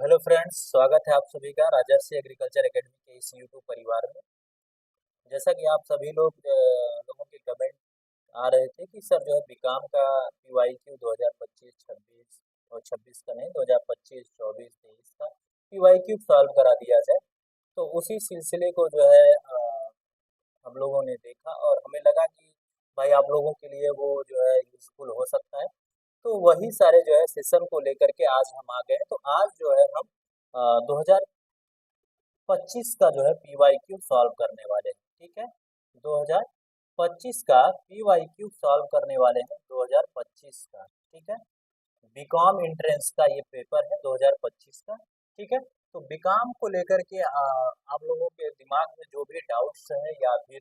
Hello friends, स्वागत है आप सभी का राजर्षि एग्रीकल्चर एकेडमी के इस यूट्यूब परिवार में। जैसा कि आप सभी लोगों के कमेंट आ रहे थे कि सर जो है बीकॉम का पीवाईक्यू 2025-26 और 26 का नहीं, 2025-24-23 का पीवाईक्यू सॉल्व करा दिया जाए। तो उसी सिलसिले को जो है हम लोगों ने देखा और हमें लगा कि भाई आप लोगों के लिए वो जो है यूजफुल हो सकता है। तो वही सारे जो है सेशन को लेकर के आज हम आ गए हैं। तो आज जो है हम 2025 का जो है पीवाईक्यू सॉल्व करने वाले हैं। ठीक है, 2025 का पीवाईक्यू सॉल्व करने वाले हैं, 2025 का। ठीक है, बीकॉम एंट्रेंस का ये पेपर है 2025 का। ठीक है, तो बीकॉम को लेकर के आप लोगों के दिमाग में जो भी डाउट्स हैं या फिर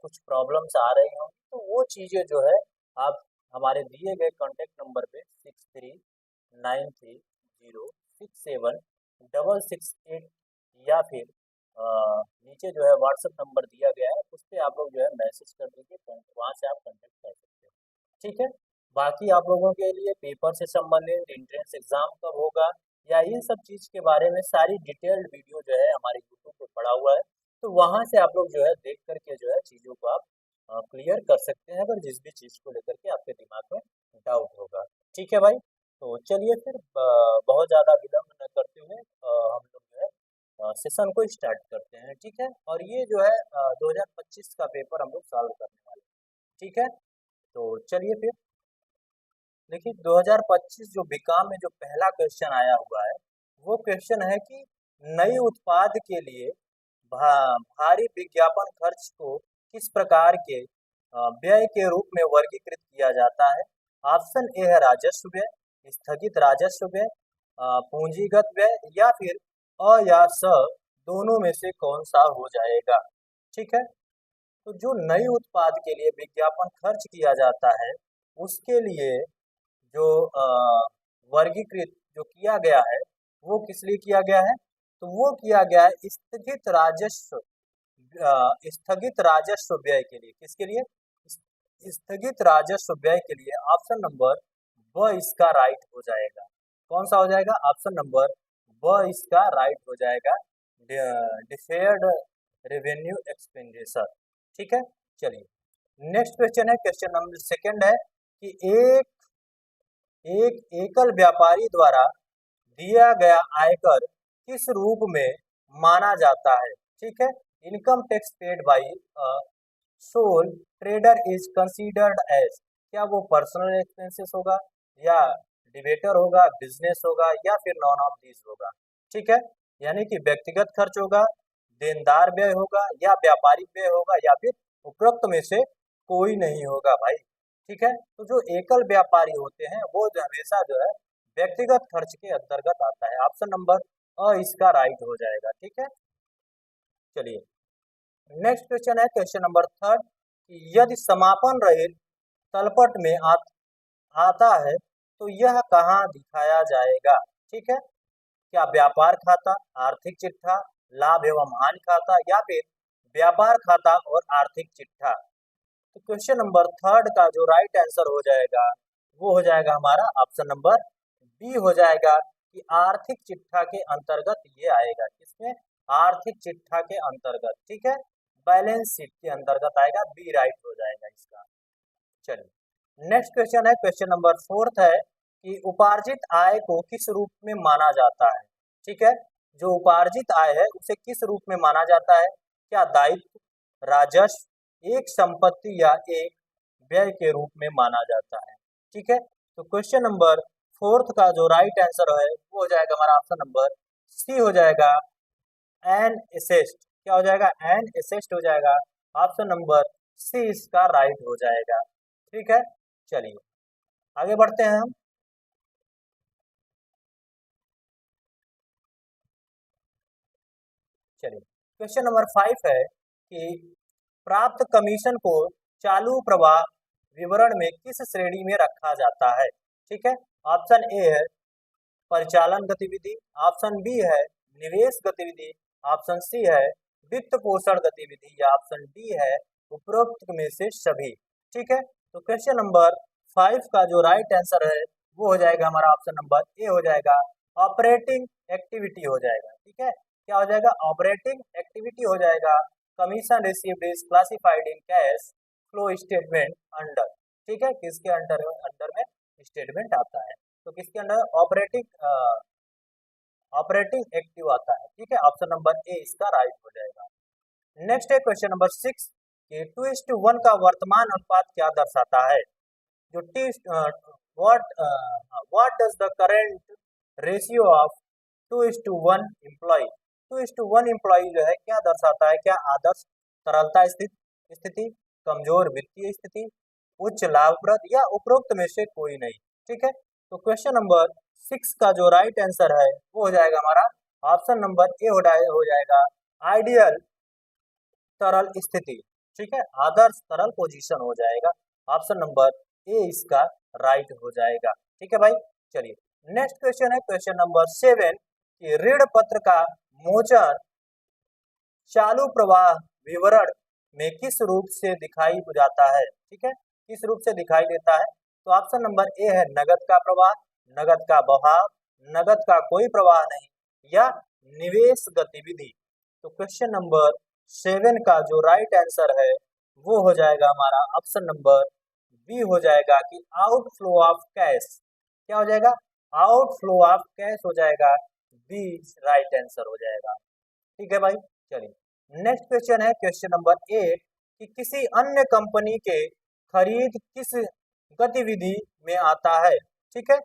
कुछ प्रॉब्लम्स आ रही हों, तो वो चीज़ें जो है आप हमारे दिए गए कॉन्टेक्ट नंबर पे 6393067668 या फिर नीचे जो है व्हाट्सएप नंबर दिया गया है, उस पर आप लोग जो है मैसेज कर दीजिए, वहाँ से आप कॉन्टेक्ट कर सकते हैं। ठीक है, बाकी आप लोगों के लिए पेपर से संबंधित एंट्रेंस एग्जाम कब होगा या इन सब चीज़ के बारे में सारी डिटेल्ड वीडियो जो है हमारे यूट्यूब पे पड़ा हुआ है। तो वहाँ से आप लोग जो है देख करके जो है चीज़ों को आप क्लियर कर सकते हैं, अगर जिस भी चीज़ को लेकर के आपके दिमाग में डाउट होगा। ठीक है भाई, तो चलिए फिर बहुत ज़्यादा विलम्ब न करते हुए हम लोग जो है सेशन को स्टार्ट करते हैं। ठीक है, और ये जो है 2025 का पेपर हम लोग सॉल्व करने वाले हैं। ठीक है, तो चलिए फिर देखिए 2025 जो बीकॉम में जो पहला क्वेश्चन आया हुआ है, वो क्वेश्चन है कि नई उत्पाद के लिए भारी विज्ञापन खर्च को किस प्रकार के व्यय के रूप में वर्गीकृत किया जाता है। ऑप्शन ए है राजस्व व्यय, स्थगित राजस्व व्यय, पूंजीगत व्यय या फिर अ या स दोनों में से कौन सा हो जाएगा। ठीक है, तो जो नई उत्पाद के लिए विज्ञापन खर्च किया जाता है, उसके लिए जो वर्गीकृत जो किया गया है, वो किस लिए किया गया है, तो वो किया गया है स्थगित राजस्व व्यय के लिए। किसके लिए? स्थगित राजस्व व्यय के लिए। ऑप्शन नंबर ब इसका राइट हो जाएगा। कौन सा हो जाएगा? ऑप्शन नंबर ब इसका राइट हो जाएगा, डिफेयर्ड रेवेन्यू एक्सपेंडिचर। ठीक है, चलिए नेक्स्ट क्वेश्चन है, क्वेश्चन नंबर सेकंड है कि एक एक एकल व्यापारी द्वारा दिया गया आयकर किस रूप में माना जाता है। ठीक है, income tax paid by sole trader is considered as, क्या वो पर्सनल एक्सपेंसेस होगा या डिबेटर होगा, बिजनेस होगा या फिर नॉन ऑफ दीज होगा। ठीक है, यानी कि व्यक्तिगत खर्च होगा, देनदार व्यय होगा या व्यापारिक व्यय होगा या फिर उपरोक्त में से कोई नहीं होगा भाई। ठीक है, तो जो एकल व्यापारी होते हैं वो हमेशा जो है व्यक्तिगत खर्च के अंतर्गत आता है। ऑप्शन नंबर अ इसका राइट हो जाएगा। ठीक है, चलिए नेक्स्ट क्वेश्चन है, क्वेश्चन नंबर थर्ड कि यदि समापन रहित तलपट में आता है तो यह कहाँ दिखाया जाएगा। ठीक है, क्या व्यापार खाता, आर्थिक चिट्ठा, लाभ एवं हानि खाता या फिर व्यापार खाता और आर्थिक चिट्ठा। तो क्वेश्चन नंबर थर्ड का जो राइट आंसर हो जाएगा वो हो जाएगा हमारा ऑप्शन नंबर बी हो जाएगा कि आर्थिक चिट्ठा के अंतर्गत ये आएगा। किसमें? आर्थिक चिट्ठा के अंतर्गत। ठीक है, बैलेंस शीट के अंतर्गत आएगा, बी राइट हो जाएगा इसका। चलिए नेक्स्ट क्वेश्चन है, क्वेश्चन नंबर फोर्थ है कि उपार्जित आय को किस रूप में माना जाता है। ठीक है, जो उपार्जित आय है उसे किस रूप में माना जाता है, क्या दायित्व, राजस्व, एक संपत्ति या एक व्यय के रूप में माना जाता है। ठीक है, तो क्वेश्चन नंबर फोर्थ का जो राइट आंसर है वो हो जाएगा हमारा ऑप्शन नंबर सी हो जाएगा, एन एसेस्ट। क्या हो जाएगा? एन एसेस्ट हो जाएगा। ऑप्शन नंबर सी इसका राइट हो जाएगा। ठीक है, चलिए आगे बढ़ते हैं हम। चलिए क्वेश्चन नंबर 5 है कि प्राप्त कमीशन को चालू प्रवाह विवरण में किस श्रेणी में रखा जाता है। ठीक है, ऑप्शन ए है परिचालन गतिविधि, ऑप्शन बी है निवेश गतिविधि, ऑप्शन सी है वित्त पोषण गतिविधि या ऑप्शन डी है उपरोक्त में से सभी। ठीक है, तो क्वेश्चन नंबर 5 का जो राइट आंसर है वो हो जाएगा हमारा ऑप्शन नंबर ए हो जाएगा, ऑपरेटिंग एक्टिविटी हो जाएगा। ठीक है, क्या हो जाएगा? ऑपरेटिंग एक्टिविटी हो जाएगा। Commission received is classified in cash flow statement under. ठीक है, किसके अंडर में स्टेटमेंट आता है? तो किसके अंडर? ऑपरेटिंग एक्टिव आता है। ठीक है, ऑप्शन नंबर ए इसका राइट हो जाएगा। नेक्स्ट है क्वेश्चन नंबर 6 कि 2:1 का वर्तमान अनुपात क्या दर्शाता है? जो टी what does the current ratio of 2:1 employ? 2:1 employ जो है क्या दर्शाता है? क्या आदर्श तरलता स्थिति, कमजोर वित्तीय स्थिति, उच्च लाभप्रद या उपरोक्त में से कोई नहीं। ठीक है, तो क्वेश्चन नंबर 6 का जो राइट आंसर है वो हो जाएगा हमारा ऑप्शन नंबर ए हो जाएगा, आइडियल तरल स्थिति। ठीक है, आदर्श तरल पोजीशन हो जाएगा। ऑप्शन नंबर ए इसका राइट हो जाएगा। ठीक है भाई, चलिए नेक्स्ट क्वेश्चन है क्वेश्चन नंबर 7 कि ऋण पत्र का मोचन चालू प्रवाह विवरण में किस रूप से दिखाई जाता है? ठीक है, किस रूप से दिखाई देता है? तो ऑप्शन नंबर ए है नगद का प्रवाह, नगद का बहाव, नगद का कोई प्रवाह नहीं या निवेश गतिविधि। तो क्वेश्चन नंबर 7 का जो राइट आंसर है वो हो जाएगा हमारा ऑप्शन नंबर बी हो जाएगा कि आउटफ्लो ऑफ कैश। क्या हो जाएगा? आउटफ्लो ऑफ कैश हो जाएगा, बी राइट आंसर हो जाएगा। ठीक है भाई, चलिए नेक्स्ट क्वेश्चन है क्वेश्चन नंबर 8 कि किसी अन्य कंपनी के खरीद किस गतिविधि में आता है? ठीक है,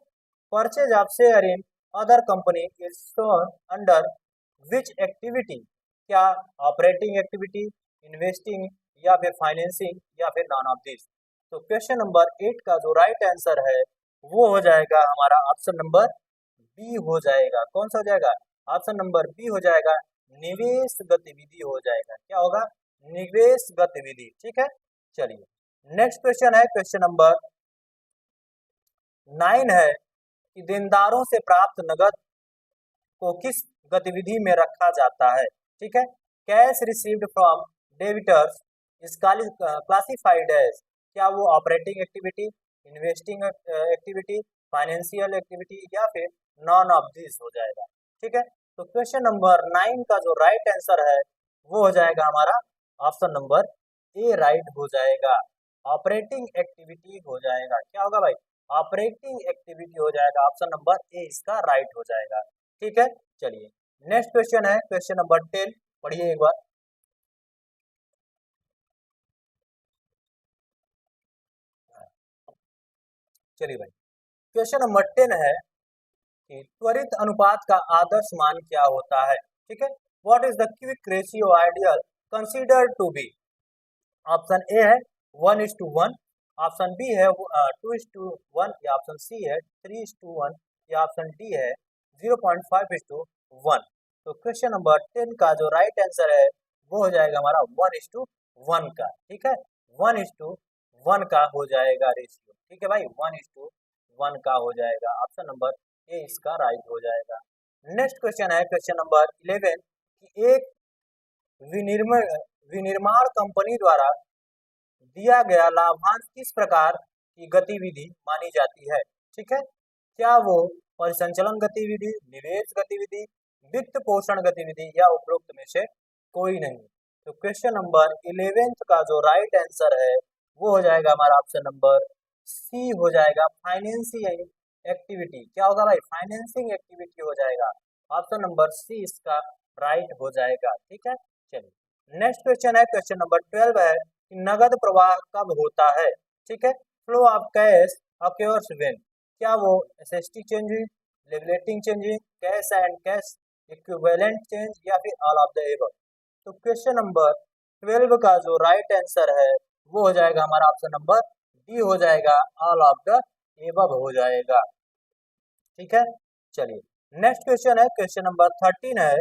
purchase of share in other company is shown under which activity? क्या ऑपरेटिंग एक्टिविटी, इन्वेस्टिंग या फिर फाइनेंसिंग या फिर नॉन ऑफ दिस? तो क्वेश्चन नंबर 8 का जो राइट आंसर है वो हो जाएगा हमारा ऑप्शन नंबर बी हो जाएगा। कौन सा हो जाएगा? ऑप्शन नंबर बी हो जाएगा, निवेश गतिविधि हो जाएगा। क्या होगा? निवेश गतिविधि। ठीक है, चलिए नेक्स्ट क्वेश्चन है क्वेश्चन नंबर 9 है कि देनदारों से प्राप्त नगद को किस गतिविधि में रखा जाता है? ठीक है, cash received from debtors is classified as, क्या वो operating activity, investing activity, financial activity या फिर नॉन ऑफ दिस हो जाएगा। ठीक है, तो क्वेश्चन नंबर 9 का जो राइट आंसर है वो हो जाएगा हमारा ऑप्शन नंबर ए राइट हो जाएगा, ऑपरेटिंग एक्टिविटी हो जाएगा। क्या होगा भाई? ऑपरेटिंग एक्टिविटी हो जाएगा, ऑप्शन नंबर ए इसका राइट हो जाएगा। ठीक है, चलिए नेक्स्ट क्वेश्चन है क्वेश्चन नंबर 10, पढ़िए एक बार। चलिए भाई, क्वेश्चन नंबर 10 है कि त्वरित अनुपात का आदर्श मान क्या होता है? ठीक है, what is the quick ratio ideal considered to be? Option A है 1:1, ऑप्शन बी है 2:1 या ऑप्शन सी है 3:1 या ऑप्शन डी है 0.5:1। तो क्वेश्चन नंबर 10 का जो राइट आंसर है वो हो जाएगा हमारा 1:1 का। ठीक है, 1:1 का हो जाएगा रेशियो। ठीक है भाई, 1:1 का हो जाएगा, ऑप्शन नंबर ए इसका राइट हो जाएगा। नेक्स्ट क्वेश्चन है क्वेश्चन नंबर 11 कि एक विनिर्माण कंपनी द्वारा दिया गया लाभांश किस प्रकार की गतिविधि मानी जाती है? ठीक है, क्या वो परिसंचलन गतिविधि, निवेश गतिविधि, वित्त पोषण गतिविधि या उपरोक्त में से कोई नहीं? तो क्वेश्चन नंबर 11 का जो राइट आंसर है वो हो जाएगा हमारा ऑप्शन नंबर सी हो जाएगा, फाइनेंसिंग एक्टिविटी। क्या होगा भाई? फाइनेंसिंग एक्टिविटी हो जाएगा, ऑप्शन नंबर सी इसका राइट हो जाएगा। ठीक है, चलिए नेक्स्ट क्वेश्चन है क्वेश्चन नंबर 12 है कि नगद प्रवाह कब होता है? ठीक है, फ्लो ऑफ कैश अक्योर्स व्हेन? क्या वो SST changing, liberating changing, cash and cash equivalent change या फिर ऑल ऑफ द एबव? तो क्वेश्चन नंबर 12 का जो राइट आंसर है वो हो जाएगा हमारा ऑप्शन नंबर डी हो जाएगा, ऑल ऑफ द एबव हो जाएगा। ठीक है, चलिए नेक्स्ट क्वेश्चन है क्वेश्चन नंबर 13 है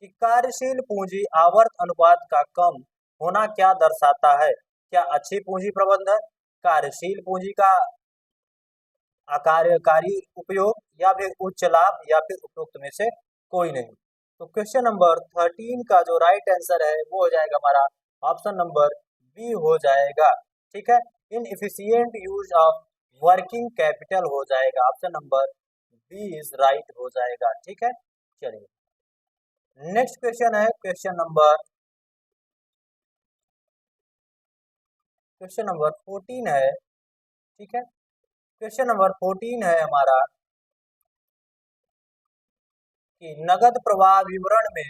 कि कार्यशील पूंजी आवर्त अनुपात का कम होना क्या दर्शाता है? क्या अच्छी पूंजी प्रबंधन, कार्यशील पूंजी का अकार्यकारी उपयोग या फिर उच्च लाभ या फिर उपरोक्त में से कोई नहीं? तो क्वेश्चन नंबर 13 का जो राइट आंसर है वो हो जाएगा हमारा ऑप्शन नंबर बी हो जाएगा। ठीक है, inefficient use of working capital हो जाएगा, option number B is right हो जाएगा। ठीक है, चलिए नेक्स्ट क्वेश्चन है क्वेश्चन नंबर 14 है। ठीक है, क्वेश्चन नंबर 14 है हमारा कि नगद प्रवाह विवरण में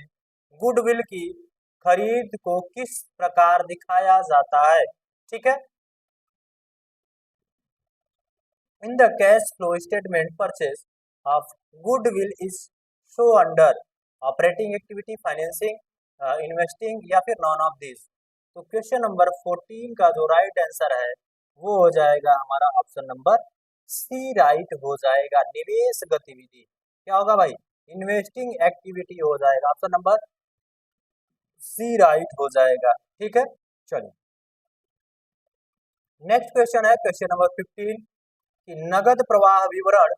गुडविल की खरीद को किस प्रकार दिखाया जाता है। ठीक है, in the cash flow statement purchase of goodwill is show under operating activity, financing, investing या फिर नॉन ऑफ दिस। तो क्वेश्चन नंबर 14 का जो राइट आंसर है वो हो जाएगा हमारा ऑप्शन नंबर सी राइट हो जाएगा। निवेश गतिविधि क्या होगा भाई, इन्वेस्टिंग एक्टिविटी हो जाएगा। ऑप्शन नंबर सी राइट हो जाएगा। ठीक है, चलिए नेक्स्ट क्वेश्चन है क्वेश्चन नंबर 15 कि नगद प्रवाह विवरण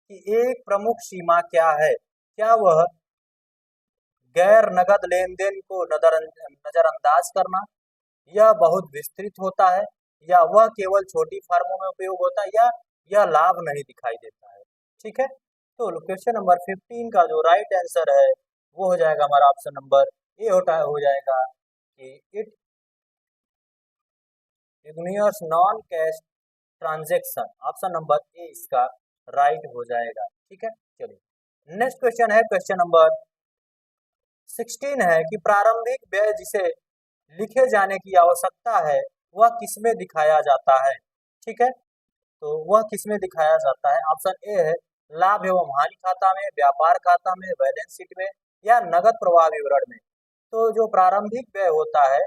की एक प्रमुख सीमा क्या है। क्या वह गैर नगद लेन देन को नजरअंदाज करना, यह बहुत विस्तृत होता है, या वह केवल छोटी फर्मों में उपयोग होता है, या यह लाभ नहीं दिखाई देता है। ठीक है, तो क्वेश्चन नंबर 15 का जो राइट आंसर है वो हो जाएगा हमारा ऑप्शन नंबर ए हो जाएगा कि it ignores non cash transaction. Option number ए इसका राइट हो जाएगा। ठीक है, चलिए नेक्स्ट क्वेश्चन है क्वेश्चन नंबर 16 है कि प्रारंभिक व्यय जिसे लिखे जाने की आवश्यकता है वह किसमें दिखाया जाता है। ठीक है, तो वह किसमें दिखाया जाता है। ऑप्शन ए है लाभ एवं हानि खाता में, व्यापार खाता में, बैलेंस शीट में, या नगद प्रवाह विवरण में। तो जो प्रारंभिक व्यय होता है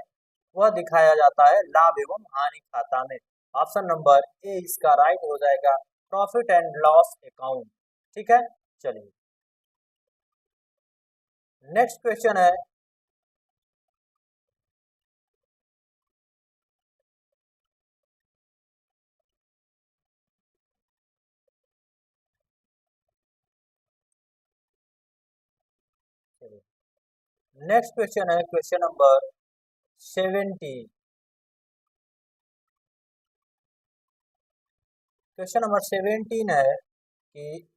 वह दिखाया जाता है लाभ एवं हानि खाता में। ऑप्शन नंबर ए इसका राइट हो जाएगा, प्रॉफिट एंड लॉस अकाउंट। ठीक है, चलिए नेक्स्ट क्वेश्चन है नेक्स्ट क्वेश्चन है क्वेश्चन नंबर 17। क्वेश्चन नंबर 17 है कि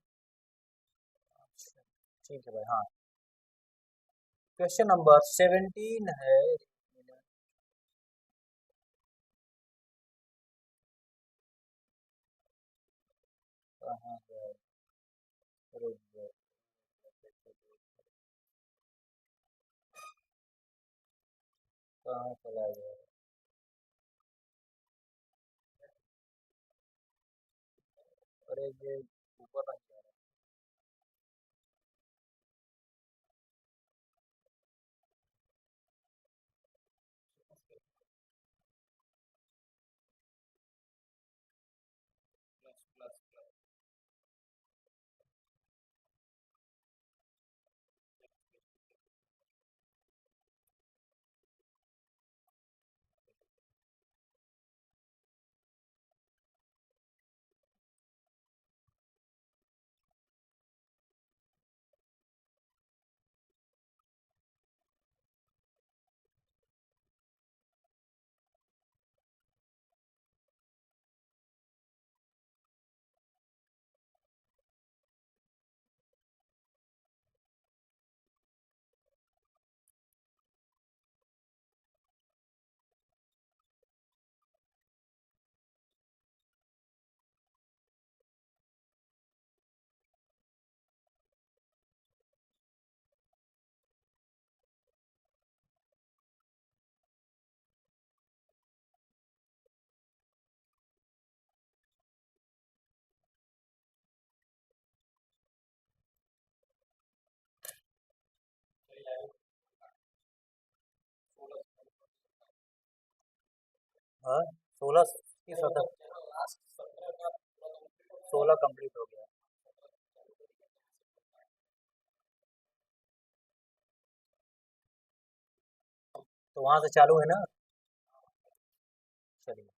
ठीक है भाई, हाँ क्वेश्चन नंबर 17 है। कहाँ गए? रुक गए। कहाँ चला गया? अरे ये ऊपर नहीं जा रहा। Plus plus plus. हाँ 16 की 16 कंप्लीट हो गया। तो वहां से चालू है ना। चलिए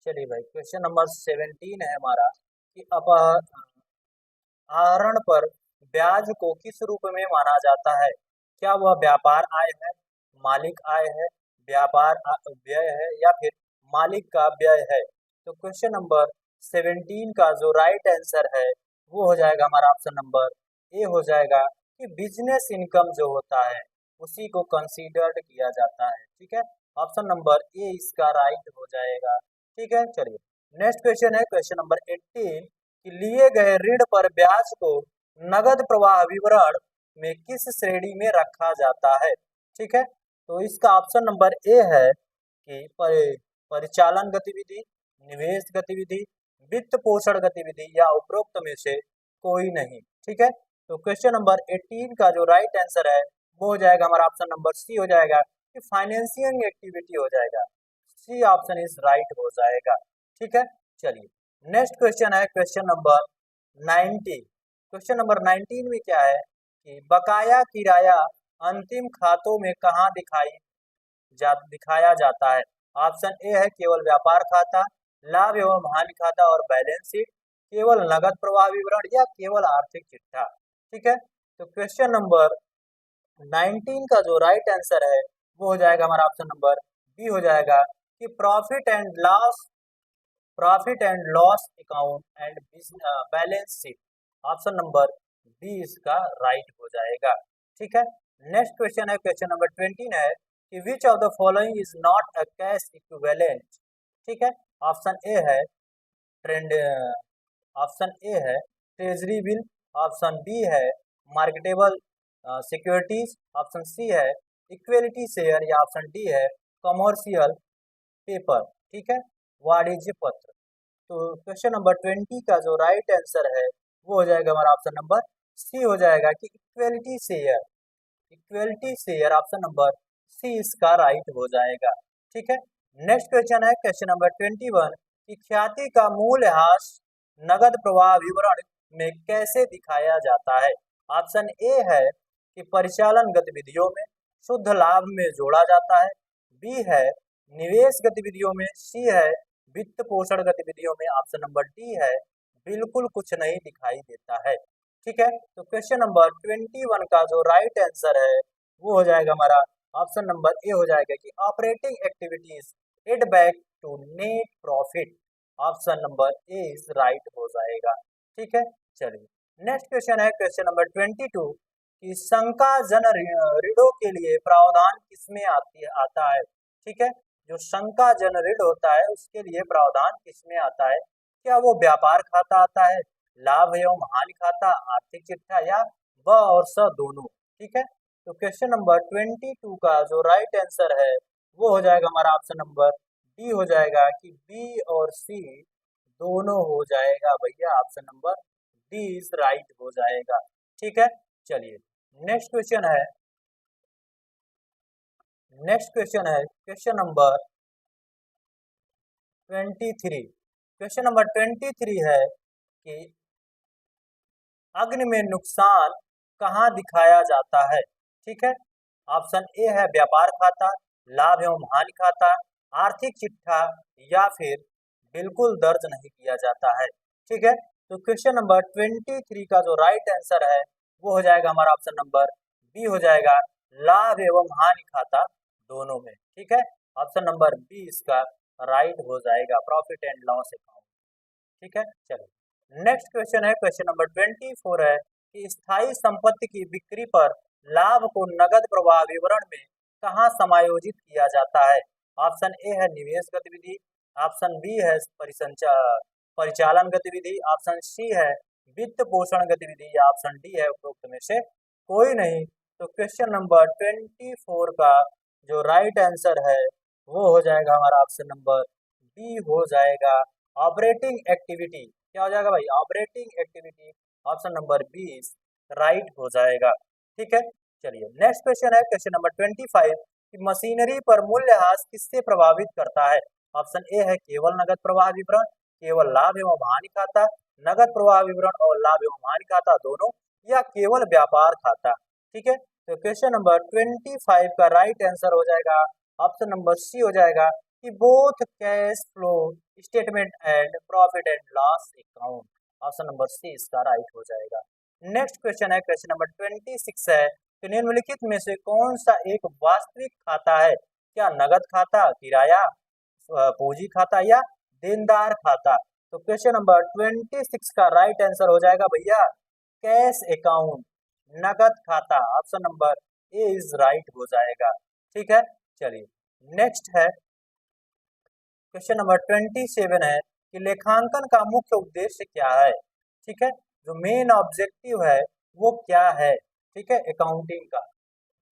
चलिए भाई, क्वेश्चन नंबर 17 है हमारा कि आहरण पर ब्याज को किस रूप में माना जाता है? क्या वह व्यापार आय है, मालिक आय है, व्यय है, या फिर मालिक का व्यय है? तो क्वेश्चन नंबर 17 का जो राइट आंसर है वो हो जाएगा हमारा ऑप्शन नंबर ए हो जाएगा कि बिजनेस इनकम जो होता है उसी को कंसीडर्ड किया जाता है। ठीक है, ऑप्शन नंबर ए इसका राइट हो जाएगा। ठीक है, चलिए नेक्स्ट क्वेश्चन है क्वेश्चन नंबर 18 कि लिए गए ऋण पर ब्याज को नगद प्रवाह विवरण में किस श्रेणी में रखा जाता है? ठीक है, तो इसका ऑप्शन नंबर ए है कि परिचालन गतिविधि, निवेश गतिविधि, वित्त पोषण गतिविधि या उपरोक्त में से कोई नहीं। ठीक है, तो क्वेश्चन नंबर 18 का जो राइट आंसर है वो हो जाएगा हमारा ऑप्शन नंबर सी हो जाएगा कि फाइनेंसिंग एक्टिविटी हो जाएगा। सी ऑप्शन इज राइट हो जाएगा। ठीक है, चलिए नेक्स्ट क्वेश्चन है क्वेश्चन नंबर 19। क्वेश्चन नंबर 19 में क्या है कि बकाया किराया अंतिम खातों में कहाँ दिखाया जाता है? ऑप्शन ए है केवल व्यापार खाता, लाभ एवं हानि खाता और बैलेंस शीट, केवल नगद प्रवाह विवरण या केवल आर्थिक चिट्ठा। ठीक है, तो क्वेश्चन नंबर 19 का जो राइट आंसर है वो हो जाएगा हमारा ऑप्शन नंबर बी हो जाएगा कि profit and loss account and balance sheet. Option number B इसका राइट हो जाएगा। ठीक है, नेक्स्ट क्वेश्चन है क्वेश्चन नंबर 20 है कि which of the following is not a cash equivalent? ठीक है, ऑप्शन ए है ट्रेंड ऑप्शन ए है ट्रेजरी बिल, ऑप्शन बी है मार्केटेबल सिक्योरिटीज, ऑप्शन सी है इक्विटी शेयर या ऑप्शन डी है कमर्शियल पेपर। ठीक है, वाणिज्य पत्र। तो क्वेश्चन नंबर 20 का जो राइट आंसर है वो हो जाएगा हमारा ऑप्शन नंबर सी हो जाएगा कि equity share option number C इसका राइट हो जाएगा। ठीक है, नेक्स्ट क्वेश्चन है क्वेश्चन नंबर 21 कि ख्याति का मूल्यह्रास नगद प्रवाह विवरण में कैसे दिखाया जाता है? ऑप्शन ए है कि परिचालन गतिविधियों में, शुद्ध लाभ में जोड़ा जाता है, बी है निवेश गतिविधियों में, सी है वित्त पोषण गतिविधियों में, ऑप्शन नंबर डी है बिल्कुल कुछ नहीं दिखाई देता है। ठीक है, तो क्वेश्चन नंबर 21 का जो राइट आंसर है वो हो जाएगा हमारा ऑप्शन नंबर ए हो जाएगा कि operating activities add back to net profit. Option number A is right हो जाएगा। ठीक है, चलिए नेक्स्ट क्वेश्चन है क्वेश्चन नंबर 22 कि शंका जन ऋणों के लिए प्रावधान किसमें आता है? ठीक है, जो शंका जन ऋण होता है उसके लिए प्रावधान किसमें आता है? क्या वो व्यापार खाता आता है, लाभ एवं हानि खाता, आर्थिक चिट्ठा या ब और स दोनों? ठीक है, तो क्वेश्चन नंबर 22 का जो राइट आंसर है वो हो जाएगा हमारा ऑप्शन नंबर डी हो जाएगा कि बी और सी दोनों हो जाएगा भैया। Option number D is right हो जाएगा। ठीक है, चलिए नेक्स्ट क्वेश्चन है क्वेश्चन नंबर 23। क्वेश्चन नंबर 23 है कि अग्नि में नुकसान कहाँ दिखाया जाता है? ठीक है, ऑप्शन ए है व्यापार खाता, लाभ एवं हानि खाता, आर्थिक चिट्ठा या फिर बिल्कुल दर्ज नहीं किया जाता है। ठीक है, तो क्वेश्चन नंबर 23 का जो राइट आंसर है वो हो जाएगा हमारा ऑप्शन नंबर बी हो जाएगा लाभ एवं हानि खाता दोनों में। ठीक है, ऑप्शन नंबर बी इसका राइट हो जाएगा, प्रॉफिट एंड लॉस अकाउंट। ठीक है, चलिए नेक्स्ट क्वेश्चन है क्वेश्चन नंबर 24 है कि स्थायी संपत्ति की बिक्री पर लाभ को नगद प्रवाह विवरण में कहाँ समायोजित किया जाता है? ऑप्शन ए है निवेश गतिविधि, ऑप्शन बी है परिचालन गतिविधि, ऑप्शन सी है वित्त पोषण गतिविधि या ऑप्शन डी है उपरोक्त में से कोई नहीं। तो क्वेश्चन नंबर 24 का जो राइट आंसर है वो हो जाएगा हमारा ऑप्शन नंबर बी हो जाएगा ऑपरेटिंग एक्टिविटी। क्या हो जाएगा भाई? Operating activity. Option number B right हो जाएगा। ठीक है, चलिए नेक्स्ट क्वेश्चन है क्वेश्चन नंबर 25 कि मशीनरी पर मूल्यह्रास किससे प्रभावित करता है? ऑप्शन ए है केवल नगद प्रवाह विवरण, केवल लाभ एवं हानि खाता, नगद प्रवाह विवरण और लाभ एवं हानि खाता दोनों, या केवल व्यापार खाता। ठीक है, तो क्वेश्चन नंबर 25 का राइट आंसर हो जाएगा ऑप्शन नंबर सी हो जाएगा कि both cash flow statement and profit and loss account. Option number C इसका राइट हो जाएगा। नेक्स्ट क्वेश्चन है, क्वेश्चन नंबर 26 है कि निम्नलिखित में से कौन सा एक वास्तविक खाता है? क्या नगद खाता, किराया, पूंजी खाता या देनदार खाता? तो क्वेश्चन नंबर 26 का राइट आंसर हो जाएगा भैया कैश अकाउंट, नगद खाता। Option number A is right हो जाएगा। ठीक है, चलिए नेक्स्ट है, क्वेश्चन नंबर 27 है कि लेखांकन का मुख्य उद्देश्य क्या है? ठीक है, जो मेन ऑब्जेक्टिव है वो क्या है? ठीक है, अकाउंटिंग का।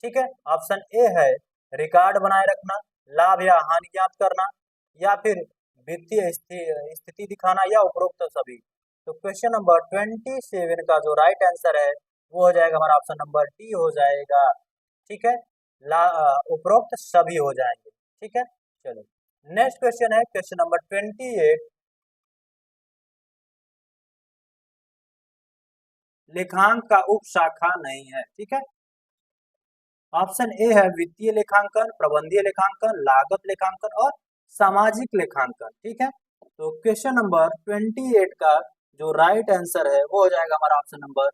ठीक है, ऑप्शन ए है रिकॉर्ड बनाए रखना, लाभ या हानि ज्ञात करना, या फिर वित्तीय स्थिति दिखाना, या उपरोक्त सभी। तो क्वेश्चन नंबर 27 का जो राइट आंसर है वो हो जाएगा हमारा ऑप्शन नंबर डी हो जाएगा। ठीक है, उपरोक्त सभी हो जाएंगे। ठीक है, चलिए नेक्स्ट क्वेश्चन है, क्वेश्चन नंबर 28, लेखांक का उप शाखा नहीं है। ठीक है, ऑप्शन ए है वित्तीय लेखांकन, प्रबंधीय लेखांकन, लागत लेखांकन और सामाजिक लेखांकन। ठीक है, तो क्वेश्चन नंबर 28 का जो राइट आंसर है वो हो जाएगा हमारा ऑप्शन नंबर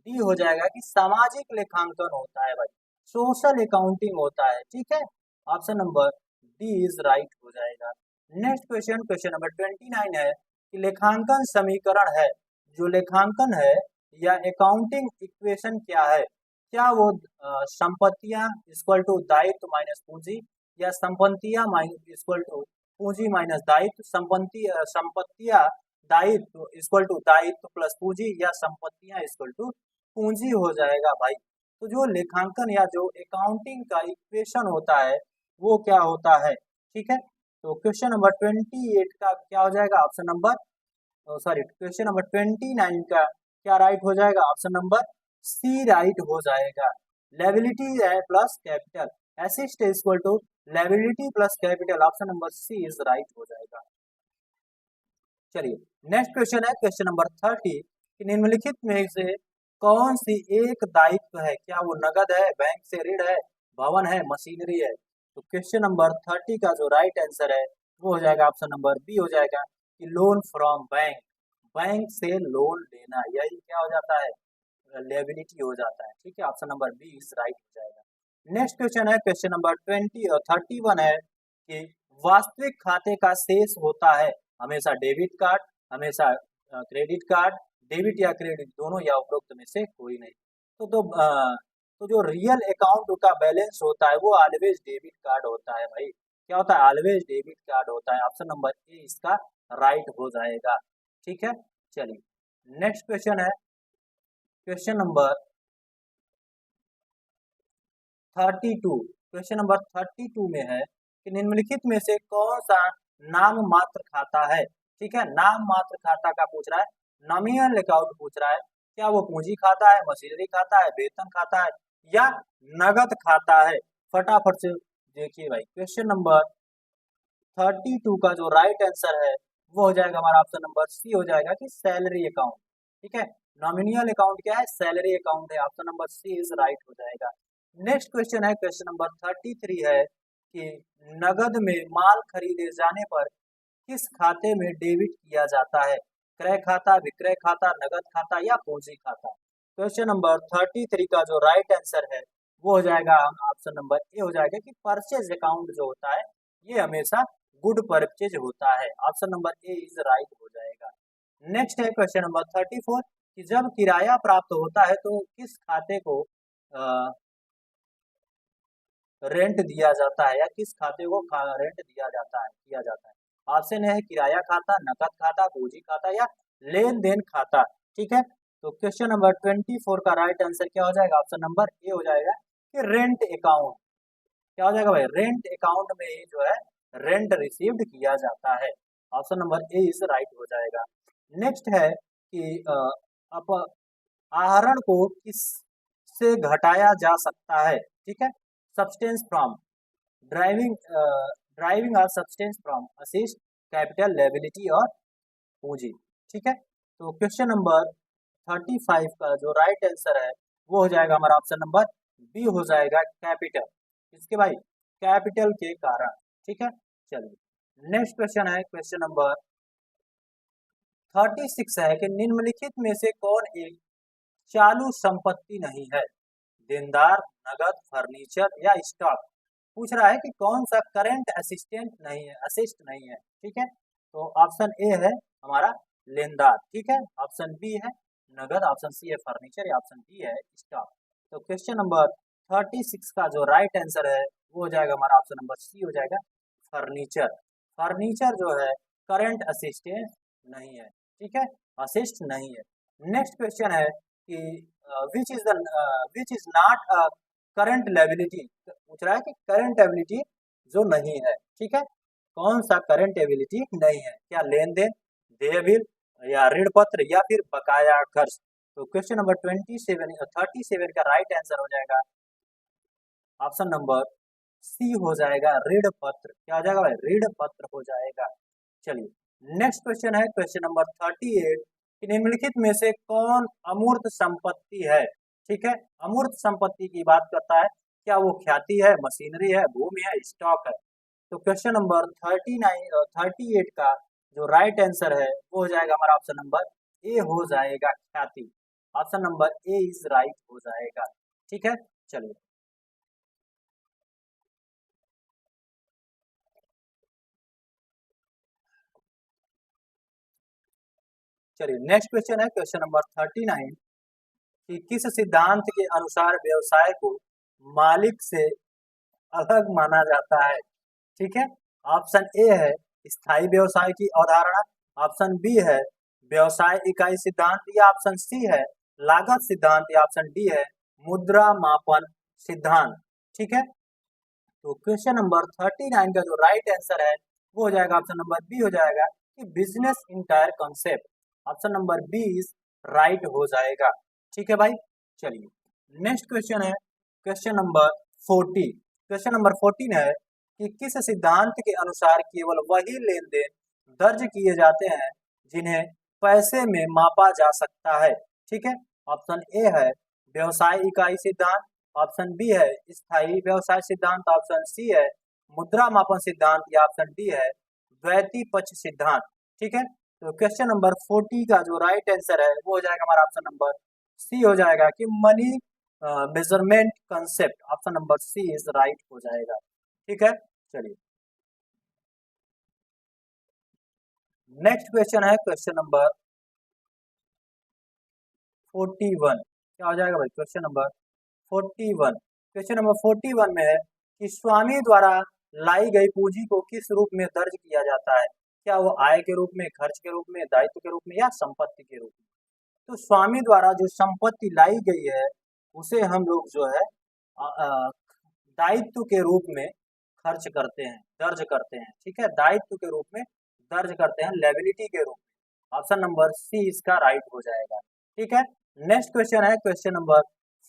डी हो जाएगा कि सामाजिक लेखांकन होता है भाई, सोशल अकाउंटिंग होता है। ठीक है, option number D is right हो जाएगा। नेक्स्ट क्वेश्चन, क्वेश्चन नंबर 29 है कि लेखांकन समीकरण है, जो लेखांकन है या अकाउंटिंग इक्वेशन क्या है? क्या वो संपत्तियां इक्वल टू दायित्व माइनस पूंजी, या संपत्तियां इक्वल टू पूंजी माइनस दायित्व, संपत्तियां दायित्व इक्वल टू दायित्व प्लस पूंजी, या संपत्तियां इक्वल टू पूंजी हो जाएगा भाई। तो जो लेखांकन या जो अकाउंटिंग का इक्वेशन होता है वो क्या होता है? ठीक है, तो क्वेश्चन नंबर 28 का क्या हो जाएगा? Option number sorry question number 29 का क्या राइट हो जाएगा? ऑप्शन नंबर सी राइट हो जाएगा। लायबिलिटी है plus capital, asset equal to liability plus capital, option number C is right हो जाएगा। चलिए नेक्स्ट क्वेश्चन है, क्वेश्चन नंबर 30 कि निम्नलिखित में से कौन सी एक दायित्व है? क्या वो नगद है, बैंक से ऋण है, भवन है, मशीनरी है? तो क्वेश्चन नंबर 30 का जो राइट आंसर है वो हो जाएगा ऑप्शन नंबर बी हो जाएगा कि लोन फ्रॉम बैंक, बैंक से लोन लेना, यही क्या हो जाता है? लायबिलिटी हो जाता है। ठीक है, option number B is right हो जाएगा। नेक्स्ट क्वेश्चन है, क्वेश्चन नंबर 31 है कि वास्तविक खाते का शेष होता है हमेशा डेबिट कार्ड, हमेशा क्रेडिट कार्ड, डेबिट या क्रेडिट दोनों, या उपरोक्त में से कोई नहीं। तो जो रियल अकाउंट का बैलेंस होता है वो ऑलवेज डेबिट कार्ड होता है भाई। क्या होता है? ऑलवेज डेबिट कार्ड होता है। ऑप्शन नंबर ए इसका राइट हो जाएगा। ठीक है, चलिए नेक्स्ट क्वेश्चन है, क्वेश्चन नंबर 32। क्वेश्चन नंबर 32 में है कि निम्नलिखित में से कौन सा नाम मात्र खाता है? ठीक है, नाम मात्र खाता का पूछ रहा है, नॉमिनल अकाउंट पूछ रहा है। क्या वो पूंजी खाता है, मशीनरी खाता है, वेतन खाता है, या नगद खाता है? फटाफट से देखिए भाई, क्वेश्चन नंबर 32 का जो राइट आंसर है वो हो जाएगा हमारा ऑप्शन नंबर सी हो जाएगा कि सैलरी अकाउंट। ठीक है, नॉमिनल अकाउंट क्या है? सैलरी अकाउंट है। Option number C is right हो जाएगा। नेक्स्ट क्वेश्चन है, क्वेश्चन नंबर 33 है कि नगद में माल खरीदे जाने पर किस खाते में डेबिट किया जाता है? क्रय खाता, विक्रय खाता, नगद खाता या पूंजी खाता? क्वेश्चन नंबर 33 का जो राइट आंसर है वो हो जाएगा ऑप्शन नंबर ए हो जाएगा कि परचेज अकाउंट जो होता है ये हमेशा गुड परचेज होता है। Option number A is right हो जाएगा। नेक्स्ट है क्वेश्चन नंबर 34 कि जब किराया प्राप्त होता है तो किस खाते को रेंट दिया जाता है, या किस खाते को रेंट दिया जाता है, किया जाता है? ऑप्शन है किराया खाता, नकद खाता, पूंजी खाता या लेन देन खाता। ठीक है, तो क्वेश्चन नंबर 24 का राइट आंसर क्या हो जाएगा? ऑप्शन नंबर ए हो जाएगा कि रेंट अकाउंट। क्या हो जाएगा भाई? रेंट अकाउंट में ही जो है रेंट रिसीव्ड किया जाता है। ऑप्शन नंबर ए इस राइट हो जाएगा। नेक्स्ट है कि आहरण को किस से घटाया जा सकता है? ठीक है, सब्सटेंस फ्रॉम ड्राइविंग और substance from assist, capital, liability और पूंजी। ठीक है, तो क्वेश्चन नंबर 35 का जो राइट आंसर है वो हो जाएगा हमारा ऑप्शन नंबर बी हो जाएगा कैपिटल। इसके भाई कैपिटल के कारण। ठीक है, चलिए नेक्स्ट क्वेश्चन है क्वेश्चन नंबर 36 है कि निम्नलिखित में से कौन एक चालू संपत्ति नहीं है? देनदार, नगद, फर्नीचर या स्टॉक। पूछ रहा है कि कौन सा करंट असिस्टेंट नहीं है, असिस्ट नहीं है। ठीक है, तो ऑप्शन ए है हमारा लेनदार। ठीक है, ऑप्शन बी है नगद, ऑप्शन सी है फर्नीचर या ऑप्शन डी है स्टॉक। तो क्वेश्चन नंबर 36 का जो राइट आंसर है वो हो जाएगा हमारा ऑप्शन नंबर सी हो जाएगा फर्नीचर। फर्नीचर जो है करंट असिस्टेंट नहीं है। ठीक है, असिस्ट नहीं है। नेक्स्ट क्वेश्चन है कि which is not a current liability. पूछ रहा है कि करंट एबिलिटी जो नहीं है। ठीक है, कौन सा करंट एबिलिटी नहीं है? क्या लेन देन, देय बिल या ऋण पत्र या फिर बकाया खर्च। तो क्वेश्चन नंबर 37 का राइट आंसर हो जाएगा ऑप्शन नंबर सी हो जाएगा ऋण पत्र। क्या हो जाएगा भाई? ऋण पत्र हो जाएगा। चलिए नेक्स्ट क्वेश्चन है क्वेश्चन नंबर 38 कि निम्नलिखित में से कौन अमूर्त संपत्ति है? ठीक है, अमूर्त संपत्ति की बात करता है। क्या वो ख्याति है, मशीनरी है, भूमि है, स्टॉक है? तो क्वेश्चन नंबर 38 का जो राइट आंसर है वो हो जाएगा हमारा ऑप्शन नंबर ए हो जाएगा ख्याति। Option number A is right हो जाएगा। ठीक है, चलिए चलिए नेक्स्ट क्वेश्चन है क्वेश्चन नंबर 39 कि किस सिद्धांत के अनुसार व्यवसाय को मालिक से अलग माना जाता है? ठीक है, ऑप्शन ए है स्थायी व्यवसाय की अवधारणा, ऑप्शन बी है व्यवसाय इकाई सिद्धांत या ऑप्शन सी है लागत सिद्धांत या ऑप्शन डी है मुद्रा मापन सिद्धांत। ठीक है, तो क्वेश्चन नंबर 39 का जो राइट आंसर है वो हो जाएगा ऑप्शन नंबर बी हो जाएगा कि business entire concept. Option number B is right हो जाएगा। ठीक है भाई, चलिए नेक्स्ट क्वेश्चन है क्वेश्चन नंबर 40। क्वेश्चन नंबर 14 है कि किस सिद्धांत के अनुसार केवल वही लेन देन दर्ज किए जाते हैं जिन्हें पैसे में मापा जा सकता है? ठीक है, ऑप्शन ए है व्यवसाय इकाई सिद्धांत, ऑप्शन बी है स्थायी व्यवसाय सिद्धांत, ऑप्शन सी है मुद्रा मापन सिद्धांत या ऑप्शन डी है द्वैती पक्ष सिद्धांत। ठीक है, तो क्वेश्चन नंबर 40 का जो राइट आंसर है वो हो जाएगा हमारा ऑप्शन नंबर सी हो जाएगा कि money measurement concept. Option number C is right हो जाएगा। ठीक है, चलिए नेक्स्ट क्वेश्चन है क्वेश्चन नंबर 41। क्या हो जाएगा भाई? Question number 41। क्वेश्चन नंबर 41 में है कि स्वामी द्वारा लाई गई पूंजी को किस रूप में दर्ज किया जाता है? क्या वो आय के रूप में, खर्च के रूप में, दायित्व के रूप में या संपत्ति के रूप में? तो स्वामी द्वारा जो संपत्ति लाई गई है उसे हम लोग जो है दायित्व के रूप में खर्च करते हैं, दर्ज करते हैं। ठीक है, दायित्व के रूप में दर्ज करते हैं, लायबिलिटी के रूप में। ऑप्शन नंबर सी इसका राइट हो जाएगा। ठीक है, नेक्स्ट क्वेश्चन है क्वेश्चन नंबर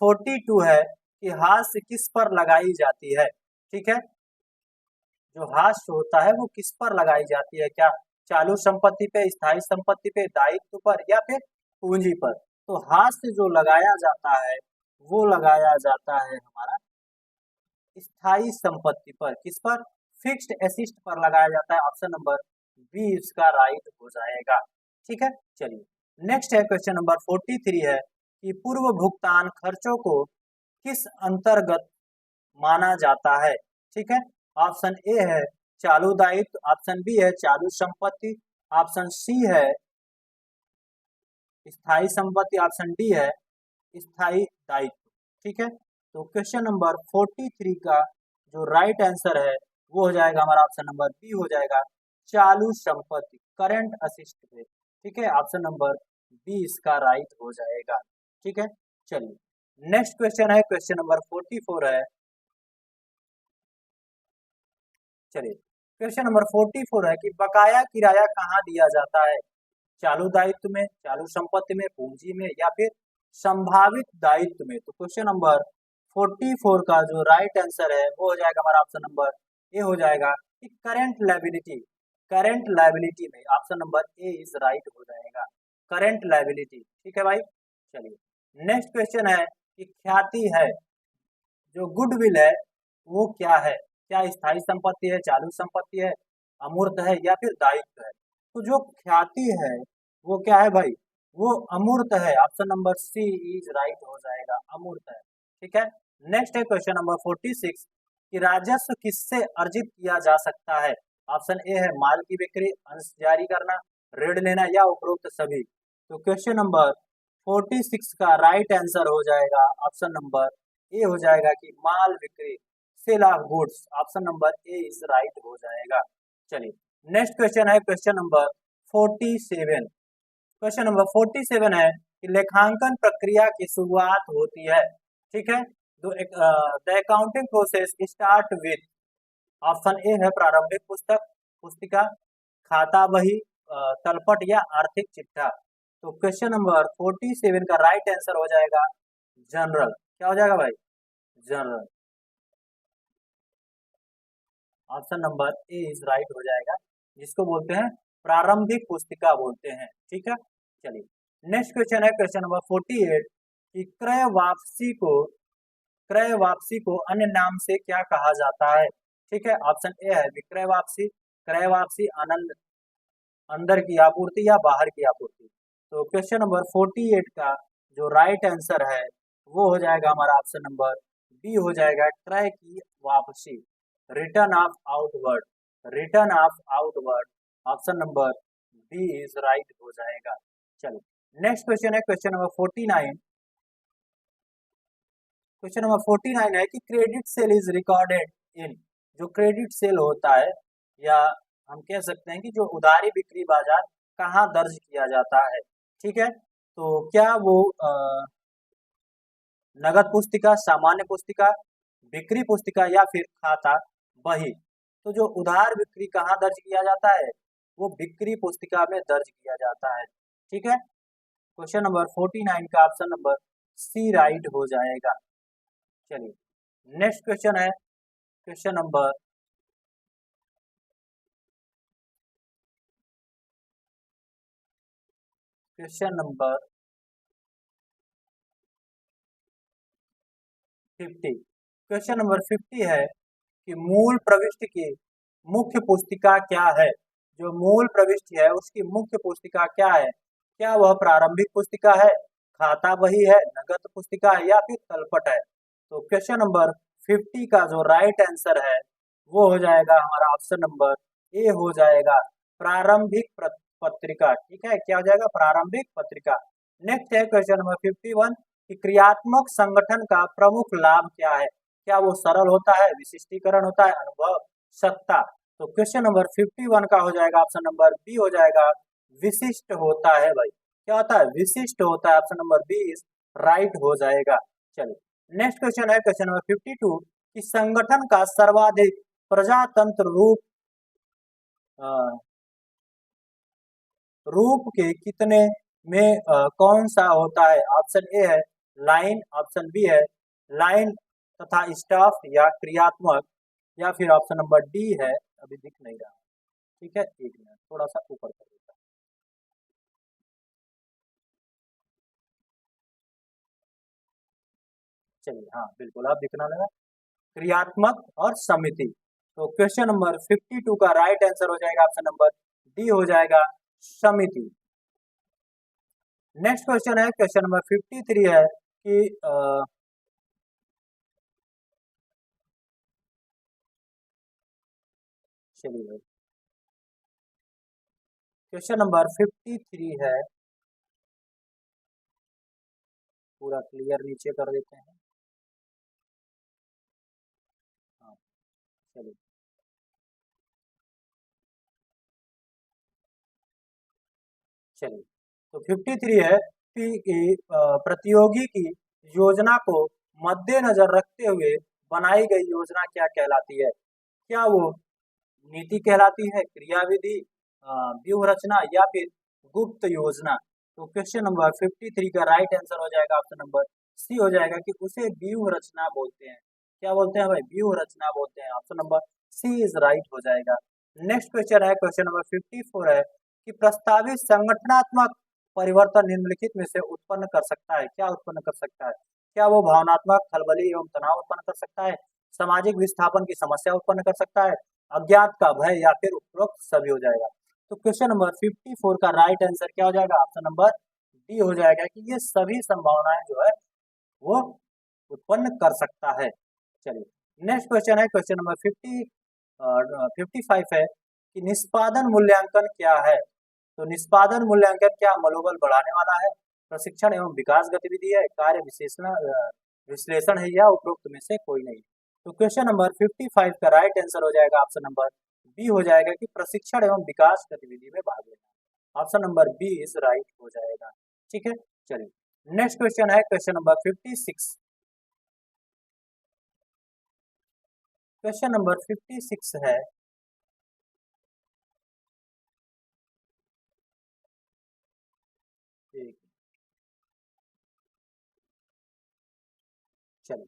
42 है कि हास्य किस पर लगाई जाती है? ठीक है, जो हास्य होता है वो किस पर लगाई जाती है? क्या चालू संपत्ति पे, स्थायी संपत्ति पे, दायित्व पर या फिर पूंजी पर? तो हास्य जो लगाया जाता है वो लगाया जाता है हमारा स्थायी संपत्ति पर। किस पर? फिक्स्ड एसिस्ट पर लगाया जाता है। ऑप्शन नंबर बी इसका राइट हो जाएगा। ठीक है, चलिए नेक्स्ट है क्वेश्चन नंबर 43 है कि पूर्व भुगतान खर्चों को किस अंतर्गत माना जाता है? ठीक है, ऑप्शन ए है चालू दायित्व, ऑप्शन बी है चालू संपत्ति, ऑप्शन सी है स्थायी संपत्ति, ऑप्शन डी है स्थायी दायित्व। ठीक है, तो क्वेश्चन नंबर 43 का जो राइट आंसर है वो हो जाएगा हमारा ऑप्शन नंबर बी हो जाएगा चालू संपत्ति, करंट असिस्ट पे। ठीक है, ऑप्शन नंबर बी इसका राइट हो जाएगा। ठीक है, चलिए नेक्स्ट क्वेश्चन है क्वेश्चन नंबर 44 है। चलिए क्वेश्चन नंबर 44 है कि बकाया किराया कहाँ दिया जाता है? चालू दायित्व में, चालू संपत्ति में, पूंजी में या फिर संभावित दायित्व में? तो क्वेश्चन नंबर 44 का जो राइट आंसर है वो हो जाएगा हमारा ऑप्शन नंबर ए हो जाएगा कि करंट लायबिलिटी। करंट लायबिलिटी में option number A is right हो जाएगा, करंट लायबिलिटी। ठीक है भाई, चलिए नेक्स्ट क्वेश्चन है कि ख्याति है, जो गुडविल है वो क्या है? क्या स्थायी संपत्ति है, चालू संपत्ति है, अमूर्त है या फिर दायित्व है। तो जो ख्याति है वो क्या है भाई, वो अमूर्त है। Option number C is right हो जाएगा, अमूर्त है। ठीक है, नेक्स्ट है क्वेश्चन नंबर 46 कि राजस्व किससे अर्जित किया जा सकता है। ऑप्शन ए है माल की बिक्री, अंश जारी करना, ऋण लेना या उपरोक्त सभी। तो क्वेश्चन नंबर 46 का राइट आंसर हो जाएगा ऑप्शन नंबर ए हो जाएगा कि माल बिक्री, sale of goods. Option number A is right हो जाएगा। चलिए नेक्स्ट क्वेश्चन है क्वेश्चन नंबर 47। क्वेश्चन नंबर 47 है कि लेखांकन प्रक्रिया की शुरुआत होती है। ठीक है, the accounting process start with. Option A है प्रारंभिक पुस्तिका, खाता बही, तलपट या आर्थिक चिट्ठा। तो क्वेश्चन नंबर 47 का राइट आंसर हो जाएगा जनरल। क्या हो जाएगा भाई, general. Option number A is right हो जाएगा, जिसको बोलते हैं प्रारंभिक पुस्तिका बोलते हैं। ठीक है, चलिए नेक्स्ट क्वेश्चन है क्वेश्चन नंबर 48 कि क्रय वापसी को अन्य नाम से क्या कहा जाता है। ठीक है, ऑप्शन ए है विक्रय वापसी, क्रय वापसी, आनंद, अंदर की आपूर्ति या बाहर की आपूर्ति। तो क्वेश्चन नंबर 48 का जो राइट आंसर है वो हो जाएगा हमारा ऑप्शन नंबर बी हो जाएगा, क्रय की वापसी, return of outward, return of outward. Option number B is right हो जाएगा। चलिए नेक्स्ट क्वेश्चन है क्वेश्चन नंबर 49। क्वेश्चन नंबर 49 है कि credit sale is recorded in. जो क्रेडिट सेल होता है या हम कह सकते हैं कि जो उधारी बिक्री बाजार कहाँ दर्ज किया जाता है। ठीक है, तो क्या वो नगद पुस्तिका, सामान्य पुस्तिका, बिक्री पुस्तिका या फिर खाता बही। तो जो उधार बिक्री कहाँ दर्ज किया जाता है, वो बिक्री पुस्तिका में दर्ज किया जाता है। ठीक है, क्वेश्चन नंबर 49 का ऑप्शन नंबर सी राइट हो जाएगा। चलिए नेक्स्ट क्वेश्चन है क्वेश्चन नंबर 50। क्वेश्चन नंबर 50 है कि मूल प्रविष्टि की मुख्य पुस्तिका क्या है। जो मूल प्रविष्टि है उसकी मुख्य पुस्तिका क्या है, क्या वह प्रारंभिक पुस्तिका है, खाता बही है, नगद पुस्तिका है या फिर तलपट है। तो क्वेश्चन नंबर 50 का जो राइट आंसर है वो हो जाएगा हमारा ऑप्शन नंबर ए हो जाएगा, प्रारंभिक पत्रिका। ठीक है, क्या हो जाएगा, प्रारंभिक पत्रिका। नेक्स्ट है क्वेश्चन नंबर 51 कि क्रियात्मक संगठन का प्रमुख लाभ क्या है। क्या वो सरल होता है, विशिष्टीकरण होता है, अनुभव, सत्ता। तो क्वेश्चन नंबर 51 का हो जाएगा ऑप्शन नंबर बी हो जाएगा, विशिष्ट होता है भाई। क्या होता है, विशिष्ट होता है। Option number B is right हो जाएगा। चलिए नेक्स्ट क्वेश्चन है क्वेश्चन नंबर 52 कि संगठन का सर्वाधिक प्रजातंत्र रूप के कितने में कौन सा होता है। ऑप्शन ए है लाइन, ऑप्शन बी है लाइन तथा स्टाफ या क्रियात्मक, या फिर ऑप्शन नंबर डी है, अभी दिख नहीं रहा। ठीक है, एक मिनट थोड़ा सा ऊपर कर देता हूं। चलिए हाँ बिल्कुल आप दिखना लगा, क्रियात्मक और समिति। तो क्वेश्चन नंबर 52 का राइट आंसर हो जाएगा ऑप्शन नंबर डी हो जाएगा, समिति। नेक्स्ट क्वेश्चन है क्वेश्चन नंबर 53 है कि चलिए क्वेश्चन नंबर 53 है, पूरा क्लियर नीचे कर देते हैं। हाँ चलिए, चलिए तो 53 है कि प्रतियोगी की योजना को मद्देनजर रखते हुए बनाई गई योजना क्या कहलाती है। क्या वो नीति कहलाती है, क्रियाविधि, व्यूह रचना या फिर गुप्त योजना। तो क्वेश्चन नंबर 53 का राइट आंसर हो जाएगा ऑप्शन नंबर सी हो जाएगा कि उसे व्यूह रचना बोलते हैं। क्या बोलते हैं भाई, व्यूह रचना बोलते हैं। Option number C is right हो जाएगा। नेक्स्ट क्वेश्चन है क्वेश्चन नंबर 54 है कि प्रस्तावित संगठनात्मक परिवर्तन निम्नलिखित में से उत्पन्न कर सकता है। क्या उत्पन्न कर सकता है, क्या वो भावनात्मक खलबली एवं तनाव उत्पन्न कर सकता है, सामाजिक विस्थापन की समस्या उत्पन्न कर सकता है, अज्ञात का भय, या फिर उपरोक्त सभी हो जाएगा। तो क्वेश्चन नंबर 54 का राइट आंसर क्या हो जाएगा? ऑप्शन नंबर डी हो जाएगा कि ये सभी संभावनाएं जो है वो उत्पन्न कर सकता है। चलिए नेक्स्ट क्वेश्चन है, क्वेश्चन नंबर 55 है कि निष्पादन मूल्यांकन क्या है? तो निष्पादन मूल्यांकन क्या मनोबल बढ़ाने वाला है, प्रशिक्षण एवं विकास गतिविधि है, कार्य विश्लेषण है, या उपरोक्त में से कोई नहीं? तो क्वेश्चन नंबर 55 का राइट आंसर हो जाएगा ऑप्शन नंबर बी हो जाएगा कि प्रशिक्षण एवं विकास गतिविधि में भाग लेना। Option number B is right हो जाएगा। ठीक है, चलिए नेक्स्ट क्वेश्चन है, क्वेश्चन नंबर 56। क्वेश्चन नंबर 56 है चलिए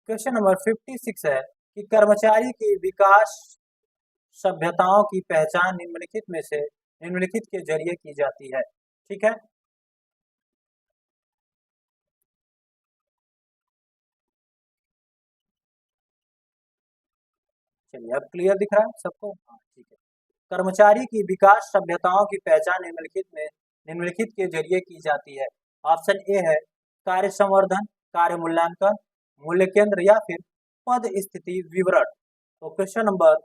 क्वेश्चन नंबर 56 है कि कर्मचारी की विकास सभ्यताओं की पहचान निम्नलिखित में से निम्नलिखित के जरिए की जाती है। ठीक है, चलिए अब क्लियर दिख रहा है सबको? हाँ ठीक है। कर्मचारी की विकास सभ्यताओं की पहचान निम्नलिखित के जरिए की जाती है। ऑप्शन ए है कार्य संवर्धन, कार्य मूल्यांकन, मूल्य केंद्र, या फिर पद स्थिति विवरण। तो क्वेश्चन नंबर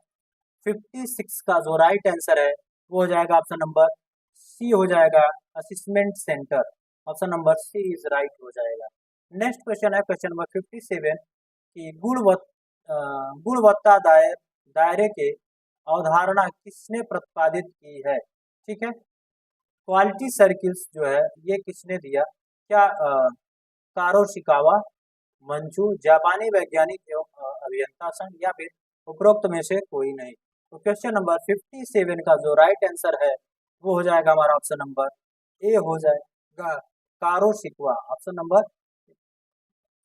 56 का जो राइट आंसर है वो हो जाएगा ऑप्शन नंबर सी हो जाएगा, assessment centre. Option number C is right हो जाएगा। नेक्स्ट क्वेश्चन है, क्वेश्चन नंबर 57 की गुणवत्ता दायरे के अवधारणा किसने प्रतिपादित की है? ठीक है, क्वालिटी सर्किल्स जो है ये किसने दिया? क्या कारोशिकावा, मंचू, जापानी वैज्ञानिक एवं अभियंता संघ, या फिर उपरोक्त में से कोई नहीं? तो क्वेश्चन नंबर 57 का जो राइट आंसर है वो हो जाएगा हमारा ऑप्शन नंबर ए हो जाएगा, कारोशिकवा। ऑप्शन नंबर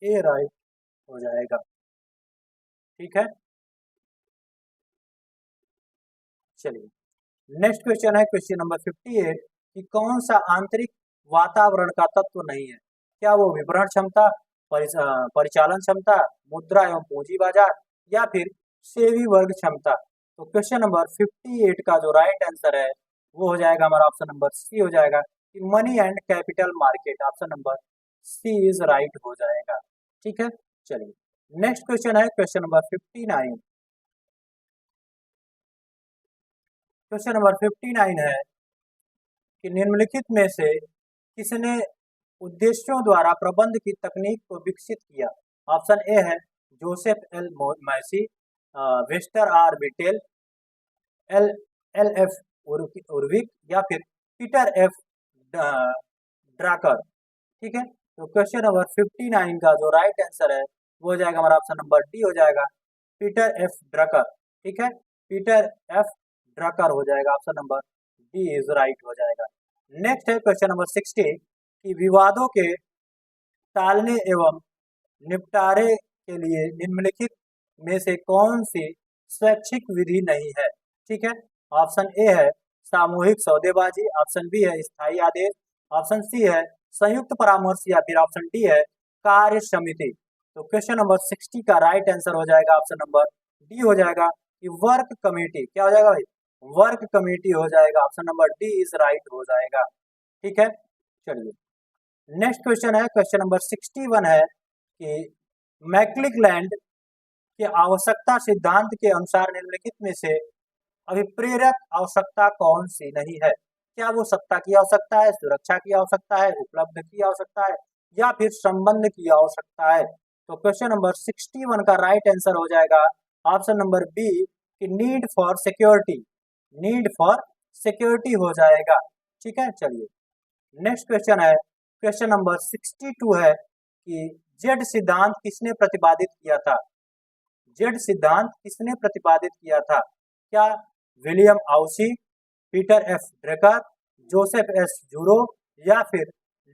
ए राइट हो जाएगा। ठीक है, चलिए नेक्स्ट क्वेश्चन है, क्वेश्चन नंबर 58 कि कौन सा आंतरिक वातावरण का तत्व नहीं है? क्या वो विपणन क्षमता, परिचालन क्षमता, मुद्रा एवं पूंजी बाजार, या फिर सेवी वर्ग क्षमता? तो क्वेश्चन नंबर 58 का जो राइट आंसर है वो हो जाएगा हमारा ऑप्शन नंबर सी हो जाएगा कि money and capital market. Option number C is right हो जाएगा। ठीक है, चलिए नेक्स्ट क्वेश्चन है, क्वेश्चन नंबर 59। क्वेश्चन नंबर 59 है कि निम्नलिखित में से किसने उद्देश्यों द्वारा प्रबंध की तकनीक को विकसित किया? ऑप्शन ए है Joseph L Massie, Lester R Bittel, L L F Urwick, या फिर पीटर एफ ड्राकर। ठीक है, तो क्वेश्चन नंबर 59 का जो राइट आंसर है वो हो जाएगा हमारा ऑप्शन नंबर डी हो जाएगा, पीटर एफ ड्रकर। ठीक है, पीटर एफ ड्रकर हो जाएगा, option number D is right हो जाएगा। नेक्स्ट है क्वेश्चन नंबर 60 कि विवादों के टालने एवं निपटारे के लिए निम्नलिखित में से कौन सी स्वैच्छिक विधि नहीं है? ठीक है, ऑप्शन ए है सामूहिक सौदेबाजी, ऑप्शन बी है स्थायी आदेश, ऑप्शन सी है संयुक्त परामर्श, या फिर ऑप्शन डी है कार्य समिति। तो क्वेश्चन नंबर 60 का राइट आंसर हो जाएगा ऑप्शन नंबर डी हो जाएगा कि वर्क कमेटी। क्या हो जाएगा भाई? वर्क कमेटी हो जाएगा। Option number D is right हो जाएगा। ठीक है, चलिए नेक्स्ट क्वेश्चन है, क्वेश्चन नंबर 61 है कि मैक्लिकलैंड के आवश्यकता सिद्धांत के अनुसार निम्नलिखित में से अभिप्रेरक आवश्यकता कौन सी नहीं है? क्या वो सत्ता की आवश्यकता है, सुरक्षा की आवश्यकता है, उपलब्ध की आवश्यकता है, या फिर संबंध की आवश्यकता है? तो क्वेश्चन नंबर 61 का राइट आंसर हो जाएगा ऑप्शन नंबर बी कि need for security. Need for security हो जाएगा। ठीक है, चलिए नेक्स्ट क्वेश्चन है, क्वेश्चन नंबर 62 है कि जेड सिद्धांत किसने प्रतिपादित किया था? जेड सिद्धांत किसने प्रतिपादित किया था? क्या William Ouchi, Peter F Drucker, Joseph S Juran, या फिर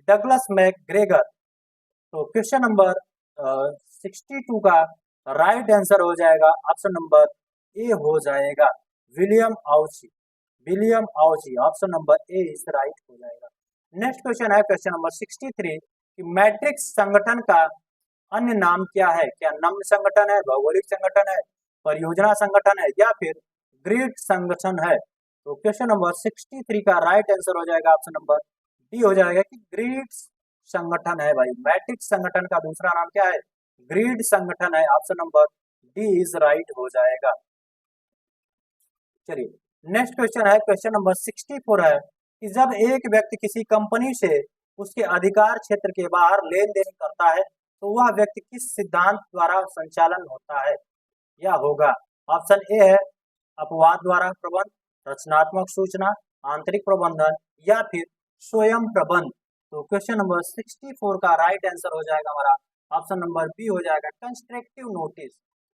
डगलस मैकग्रेगर? तो क्वेश्चन नंबर 62 का राइट आंसर हो जाएगा ऑप्शन नंबर ए हो जाएगा, William Ouchi. William Ouchi, option number A is right हो जाएगा। नेक्स्ट क्वेश्चन है, क्वेश्चन नंबर 63 कि मैट्रिक्स संगठन का अन्य नाम क्या है? क्या नम्य संगठन है, भौगोलिक संगठन है, परियोजना संगठन है या फिर ग्रिड संगठन है? तो क्वेश्चन नंबर 63 का राइट आंसर हो जाएगा ऑप्शन नंबर डी हो जाएगा कि ग्रिड संगठन है भाई। मैट्रिक्स संगठन का दूसरा नाम क्या है? ग्रिड संगठन है। Option number D is right हो जाएगा। चलिए नेक्स्ट क्वेश्चन है, क्वेश्चन नंबर 64 है कि जब एक व्यक्ति किसी कंपनी से उसके अधिकार क्षेत्र के बाहर लेन देन करता है तो वह व्यक्ति किस सिद्धांत द्वारा संचालन होता है या होगा? ऑप्शन ए है अपवाद द्वारा प्रबंध, रचनात्मक सूचना, आंतरिक प्रबंधन या फिर स्वयं प्रबंध। तो क्वेश्चन नंबर 64 का राइट आंसर हो जाएगा हमारा ऑप्शन नंबर बी हो जाएगा कंस्ट्रक्टिव नोटिस।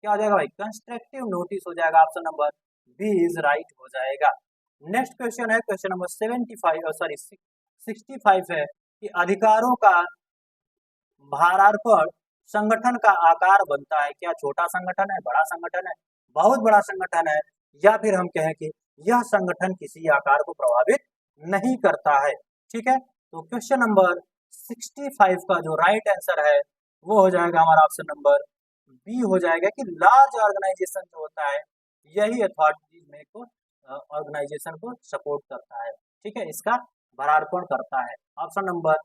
क्या हो जाएगा भाई? कंस्ट्रक्टिव नोटिस हो जाएगा। Option number B is right हो जाएगा। नेक्स्ट क्वेश्चन है, क्वेश्चन नंबर 65 है कि अधिकारों का भारार्पण संगठन का आकार बनता है। क्या छोटा संगठन है, बड़ा संगठन है, बहुत बड़ा संगठन है या फिर हम कहें कि यह संगठन किसी आकार को प्रभावित नहीं करता है। ठीक है, तो क्वेश्चन नंबर 65 का जो राइट आंसर है वो हो जाएगा हमारा ऑप्शन नंबर बी हो जाएगा कि लार्ज ऑर्गेनाइजेशन जो होता है यही अथॉरिटी में को ऑर्गेनाइजेशन को सपोर्ट करता है। ठीक है, इसका भारार्पण करता है। Option number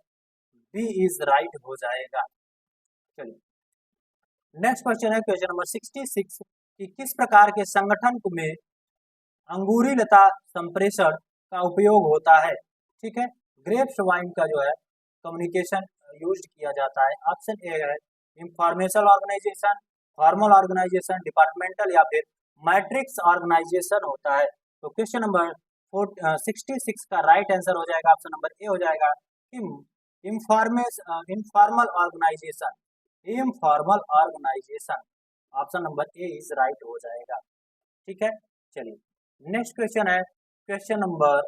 B is right हो जाएगा। चलिए नेक्स्ट क्वेश्चन है, क्वेश्चन नंबर 66 कि किस प्रकार के संगठन में अंगूरी लता संप्रेषण का उपयोग होता है? ठीक है, ग्रेप्स वाइन का जो है कम्युनिकेशन यूज किया जाता है। ऑप्शन ए है informational organisation, formal organisation, departmental या फिर मैट्रिक्स ऑर्गेनाइजेशन होता है। तो क्वेश्चन नंबर 66 का राइट आंसर हो जाएगा ऑप्शन नंबर ए हो जाएगा informal organisation, informal organisation. Option number A is right हो जाएगा। ठीक है, चलिए नेक्स्ट क्वेश्चन है, क्वेश्चन नंबर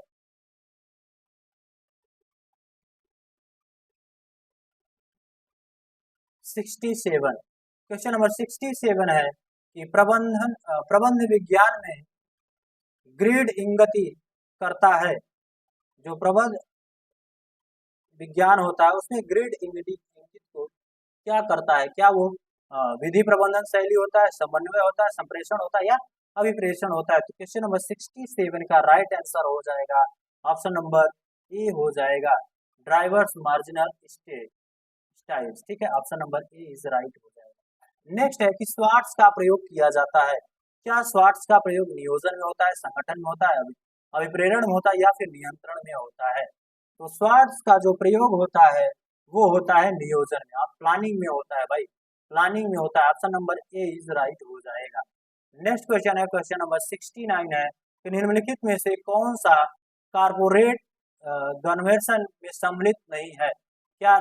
67। क्वेश्चन नंबर 67 है कि प्रबंध विज्ञान में ग्रिड इंगति करता है। जो प्रबंध विज्ञान होता है उसमें ग्रिड इंगित को क्या करता है? क्या वो विधि प्रबंधन शैली होता है, समन्वय होता है, संप्रेषण होता है या अभिप्रेषण होता है? तो क्वेश्चन नंबर 67 का राइट आंसर हो जाएगा ऑप्शन नंबर ए हो जाएगा ड्राइवर्स मार्जिनल स्टाइल्स। ठीक है, option number A is right हो जाएगा। नेक्स्ट है कि स्वार्ट्स का प्रयोग किया जाता है। क्या स्वार्ट्स का प्रयोग नियोजन में होता है, संगठन में होता है, अभिप्रेरण में होता है या फिर नियंत्रण में होता है? तो स्वार्ट्स का जो प्रयोग होता है वो होता है नियोजन में, आप प्लानिंग में होता है भाई, प्लानिंग में होता है। Option number A is right हो जाएगा। नेक्स्ट क्वेश्चन है, क्वेश्चन नंबर 69 है कि निम्नलिखित में से कौन सा कारपोरेट कन्वर्सन में सम्मिलित नहीं है? क्या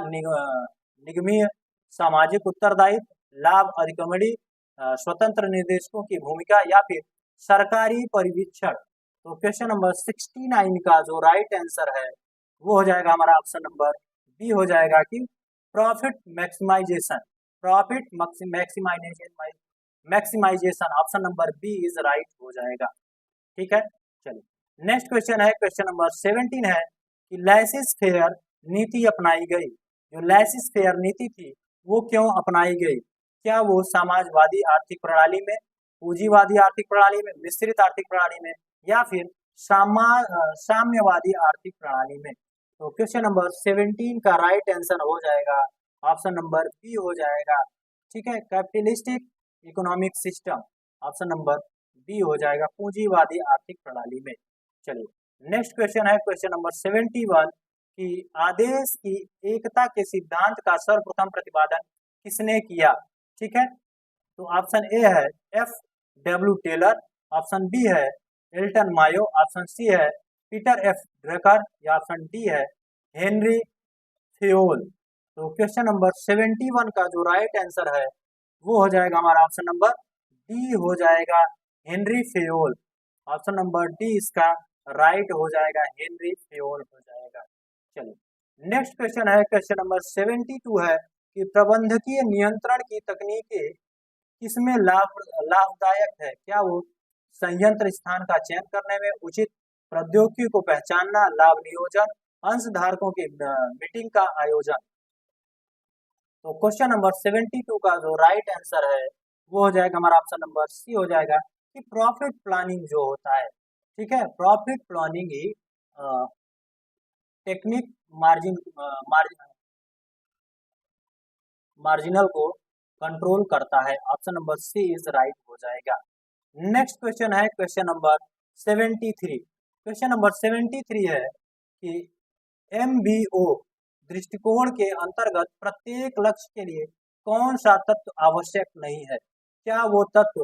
निगमीय, सामाजिक उत्तरदायित्व, लाभ अधिगमनी, स्वतंत्र निर्देशकों की भूमिका या फिर सरकारी परिवीक्षण? तो क्वेश्चन नंबर 69 का जो राइट आंसर है वो हो जाएगा हमारा ऑप्शन नंबर बी हो जाएगा कि profit maximisation, profit maximisation. Option number B is right हो जाएगा। ठीक है, चलिए नेक्स्ट क्वेश्चन है, क्वेश्चन नंबर 17 है कि लैसिस फेयर नीति अपनाई गई। जो लैसिस फेयर नीति थी वो क्यों अपनाई गई? क्या वो समाजवादी आर्थिक प्रणाली में, पूंजीवादी आर्थिक प्रणाली में, मिश्रित आर्थिक प्रणाली में या फिर साम्यवादी आर्थिक प्रणाली में? तो क्वेश्चन नंबर 17 का राइट आंसर हो जाएगा ऑप्शन नंबर बी हो जाएगा। ठीक है, capitalistic economic system. Option number B हो जाएगा पूंजीवादी आर्थिक प्रणाली में। चलिए नेक्स्ट क्वेश्चन है, क्वेश्चन नंबर 71 कि आदेश की एकता के सिद्धांत का सर्वप्रथम प्रतिपादन किसने किया? ठीक है, तो ऑप्शन ए है F W Taylor, option B है एल्टन मायो, ऑप्शन सी है पीटर एफ ड्रकर या ऑप्शन डी है हेनरी थियोल। तो क्वेश्चन नंबर 71 का जो राइट आंसर है वो हो जाएगा हमारा ऑप्शन नंबर डी हो जाएगा Henry thiol. Option number D इसका राइट हो जाएगा, हेनरी थियोल हो जाएगा। चलिए नेक्स्ट क्वेश्चन है, क्वेश्चन नंबर 72 है कि प्रबंधकीय नियंत्रण की तकनीकें किसमें लाभदायक है? क्या वो संयंत्र स्थान का चयन करने में, उचित प्रौद्योगिकी को पहचानना, लाभ नियोजन, अंशधारकों की मीटिंग का आयोजन? तो क्वेश्चन नंबर 72 का जो राइट आंसर है वो हो जाएगा हमारा ऑप्शन नंबर सी हो जाएगा कि प्रॉफिट प्लानिंग जो होता है, ठीक है, प्रॉफिट प्लानिंग ही टेक्निक मार्जिन मार्जिनल को कंट्रोल करता है। Option number C is right हो जाएगा। नेक्स्ट क्वेश्चन है क्वेश्चन नंबर 73। क्वेश्चन नंबर 73 है कि MBO दृष्टिकोण के अंतर्गत प्रत्येक लक्ष्य के लिए कौन सा तत्व आवश्यक नहीं है? क्या वो तत्व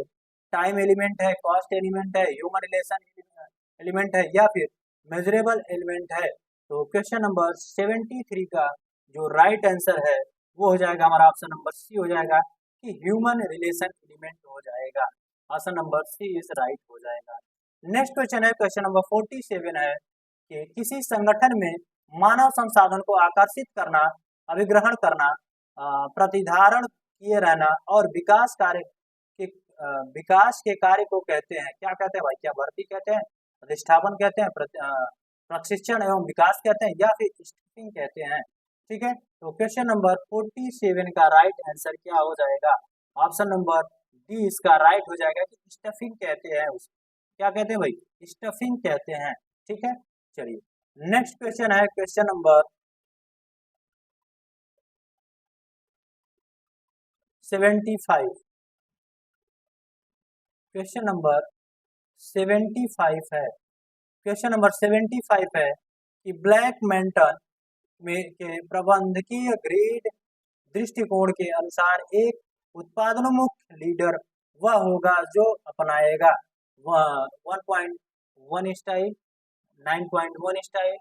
टाइम एलिमेंट है, कॉस्ट एलिमेंट है, ह्यूमन रिलेशन एलिमेंट है या फिर मेजरेबल एलिमेंट है? तो क्वेश्चन नंबर 73 का जो राइट आंसर है वो हो जाएगा हमारा ऑप्शन नंबर सी हो जाएगा कि ह्यूमन रिलेशन एलिमेंट हो जाएगा। Option number C is right हो जाएगा। नेक्स्ट क्वेश्चन है क्वेश्चन नंबर 47 है कि किसी संगठन में मानव संसाधन को आकर्षित करना, अभिग्रहण करना, प्रतिधारण किए रहना और विकास के कार्य को कहते हैं, क्या कहते हैं भाई? क्या भर्ती कहते हैं, प्रतिष्ठापन कहते हैं, प्रशिक्षण एवं विकास कहते हैं या फिर स्टाफिंग कहते हैं? ठीक है, तो क्वेश्चन नंबर 47 का राइट आंसर क्या हो जाएगा? ऑप्शन नंबर डी इसका राइट हो जाएगा कि स्टफिंग कहते हैं उसको। क्या कहते हैं भाई? स्टफिंग कहते हैं। ठीक है, चलिए नेक्स्ट क्वेश्चन है क्वेश्चन नंबर 75। क्वेश्चन नंबर 75 है, क्वेश्चन नंबर 75 है कि ब्लैक मैंटन में के प्रबंधकीय ग्रेड दृष्टिकोण के अनुसार एक उत्पादनोन्मुख लीडर वह होगा जो अपनाएगा 1.1 स्टाइल, 9.1 स्टाइल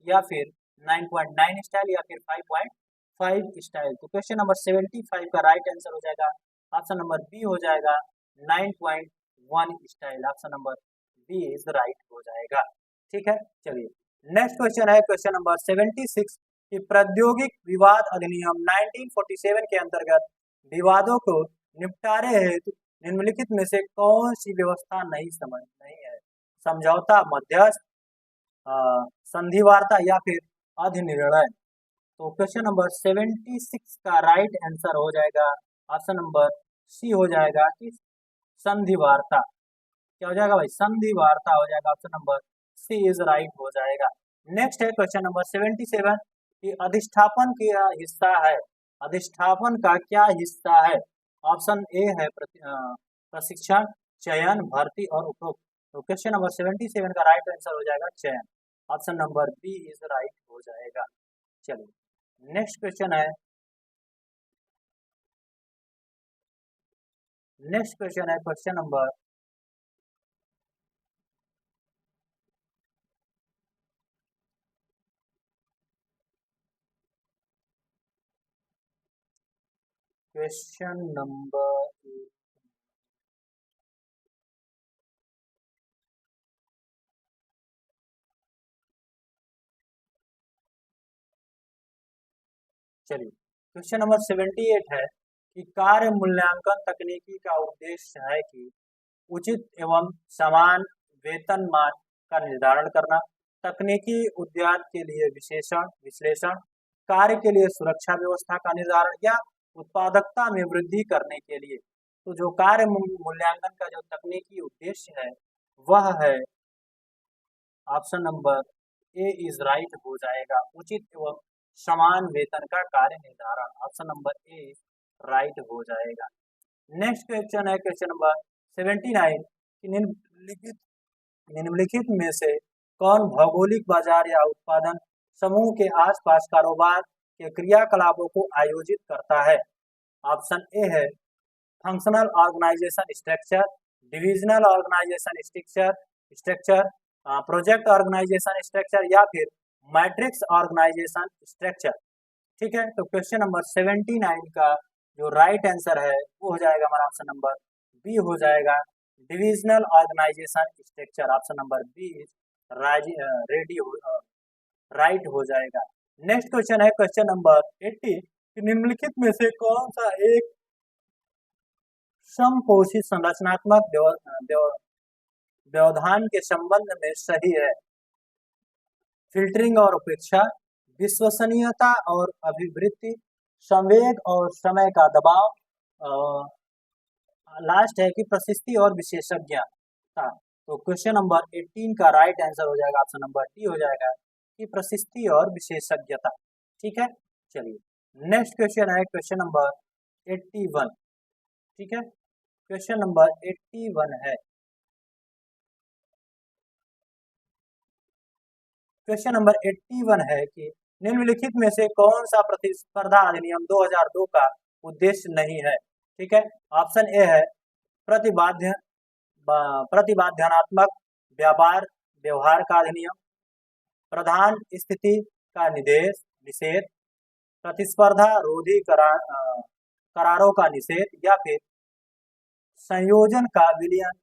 या फिर 9.9 स्टाइल या फिर 5.5 स्टाइल। तो क्वेश्चन नंबर 75 का राइट आंसर हो जाएगा ऑप्शन नंबर बी हो जाएगा 9.1 style. Option number B is right हो जाएगा। ठीक है, चलिए नेक्स्ट क्वेश्चन है क्वेश्चन नंबर 76 कि प्रौद्योगिक विवाद अधिनियम 1947 के अंतर्गत विवादों को निपटारे हेतु निम्नलिखित में से कौन सी व्यवस्था नहीं है? समझौता, मध्यस्थ, संधिवार्ता या फिर अधिनिर्णय? तो क्वेश्चन नंबर 76 का राइट आंसर हो जाएगा ऑप्शन नंबर सी हो जाएगा कि संधिवार्ता। क्या हो जाएगा भाई? संधिवार्ता हो जाएगा। Option number C is right हो जाएगा। नेक्स्ट है क्वेश्चन नंबर 77 कि अधिष्ठापन क्या हिस्सा है? अधिष्ठापन का क्या हिस्सा है? ऑप्शन ए है प्रशिक्षण, चयन, भर्ती और उपरोक्त। तो क्वेश्चन नंबर 77 का राइट आंसर हो जाएगा चयन। Option number B is right हो जाएगा। चलिए नेक्स्ट क्वेश्चन है क्वेश्चन नंबर 8। चलिए क्वेश्चन नंबर 78 है कि कार्य मूल्यांकन तकनीकी का उद्देश्य है कि उचित एवं समान वेतनमान का निर्धारण करना, तकनीकी उद्यान के लिए विश्लेषण, कार्य के लिए सुरक्षा व्यवस्था का निर्धारण या उत्पादकता में वृद्धि करने के लिए। तो जो कार्य मूल्यांकन का जो तकनीकी उद्देश्य है वह है option number A is right हो जाएगा, उचित एवं समान वेतन का कार्य निर्धारण। ऑप्शन नंबर ए राइट हो जाएगा। नेक्स्ट क्वेश्चन है क्वेश्चन नंबर 79 कि निम्नलिखित में से कौन भौगोलिक बाजार या उत्पादन समूह के आसपास कारोबार के क्रियाकलापों को आयोजित करता है? ऑप्शन ए है functional organisation structure, divisional organisation structure, project organisation structure या फिर मैट्रिक्स ऑर्गेनाइजेशन स्ट्रक्चर। ठीक है, तो क्वेश्चन नंबर 79 का जो राइट आंसर है वो हो जाएगा हमारा ऑप्शन नंबर बी हो जाएगा, divisional organisation structure. Option number B right हो जाएगा। नेक्स्ट क्वेश्चन है क्वेश्चन नंबर 80 कि निम्नलिखित में से कौन सा एक समपोषी संरचनात्मक व्यवधान के संबंध में सही है? फिल्टरिंग और उपेक्षा, विश्वसनीयता और अभिवृद्धि, संवेग और समय का दबाव। लास्ट है कि प्रशिस्ति और विशेषज्ञता। तो क्वेश्चन नंबर 18 का राइट आंसर हो जाएगा ऑप्शन नंबर डी हो जाएगा कि प्रशिस्ति और विशेषज्ञता। ठीक है, चलिए नेक्स्ट क्वेश्चन है क्वेश्चन नंबर 81। ठीक है, क्वेश्चन नंबर 81 है, क्वेश्चन नंबर 81 है कि निम्नलिखित में से कौन सा प्रतिस्पर्धा अधिनियम 2002 का उद्देश्य नहीं है। ठीक है, ऑप्शन ए है प्रतिबाध्य प्रतिबाध्यात्मक व्यापार व्यवहार का अधिनियम, प्रधान स्थिति का निदेश निषेध, प्रतिस्पर्धा रोधी करारों का निषेध, या फिर संयोजन का विनियम।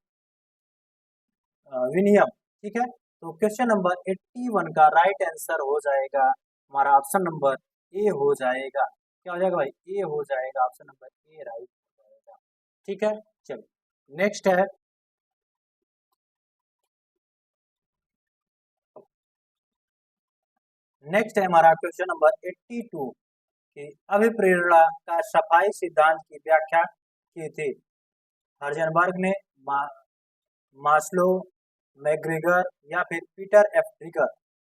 ठीक है, तो क्वेश्चन नंबर 81 का राइट आंसर हो जाएगा हमारा ऑप्शन नंबर ए हो जाएगा। क्या हो जाएगा भाई, ए हो जाएगा, ऑप्शन नंबर ए राइट हो जाएगा। ठीक है, चलिए नेक्स्ट है हमारा क्वेश्चन नंबर 82 कि अभिप्रेरणा का सफाई सिद्धांत की व्याख्या की थी। हर्जनबर्ग ने, मास्लो, मैग्रेगर, या फिर पीटर एफ ड्रिगर।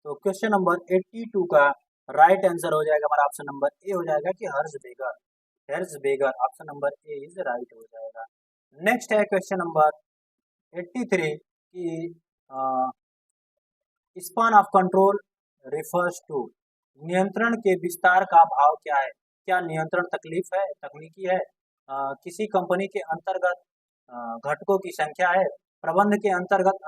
तो क्वेश्चन नंबर 82 का राइट आंसर हो जाएगा हमारा ऑप्शन नंबर ए हो जाएगा कि Herzberg, option number A is right हो जाएगा। नेक्स्ट है क्वेश्चन नंबर 83 की span of control refers to, नियंत्रण के विस्तार का भाव क्या है। क्या नियंत्रण तकलीफ है, तकनीकी है, किसी कंपनी के अंतर्गत घटकों की संख्या है, प्रबंध के अंतर्गत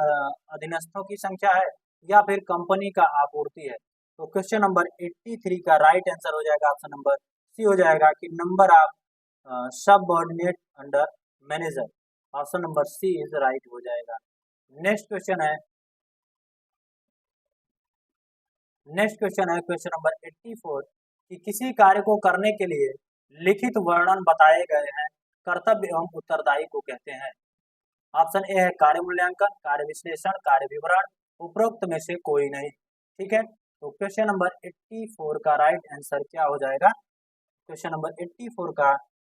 अधीनस्थों की संख्या है, या फिर कंपनी का आपूर्ति है। तो क्वेश्चन नंबर 83 का राइट आंसर हो जाएगा ऑप्शन नंबर सी हो जाएगा कि number of subordinate under manager, option number C is right हो जाएगा। नेक्स्ट क्वेश्चन है क्वेश्चन नंबर 84 कि किसी कार्य को करने के लिए लिखित वर्णन बताए गए हैं, कर्तव्य एवं उत्तरदायी को कहते हैं। ऑप्शन ए है कार्य मूल्यांकन, कार्य विश्लेषण, कार्य विवरण, उपरोक्त में से कोई नहीं। ठीक है, तो क्वेश्चन नंबर 84 का राइट आंसर क्या हो जाएगा, क्वेश्चन नंबर 84 का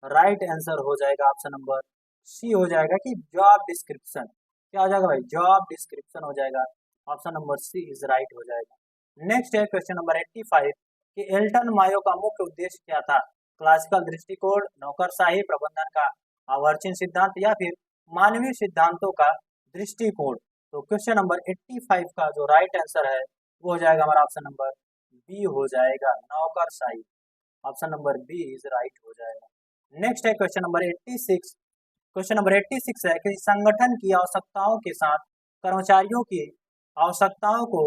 राइट आंसर हो जाएगा ऑप्शन नंबर सी हो जाएगा कि जॉब डिस्क्रिप्शन। क्या हो जाएगा भाई, जॉब डिस्क्रिप्शन हो जाएगा, option number C is right हो जाएगा। नेक्स्ट है क्वेश्चन नंबर 85 कि एल्टन मायो का मुख्य उद्देश्य क्या था। क्लासिकल दृष्टिकोण, नौकरशाही प्रबंधन का आवर्चन सिद्धांत, या फिर मानवीय सिद्धांतों का दृष्टिकोण। तो क्वेश्चन नंबर 85 का जो राइट आंसर है वो हो जाएगा हमारा ऑप्शन नंबर बी हो जाएगा, नौकरशाही, option number B is right हो जाएगा। नेक्स्ट है क्वेश्चन नंबर 86, क्वेश्चन नंबर 86 है कि संगठन की आवश्यकताओं के साथ कर्मचारियों की आवश्यकताओं को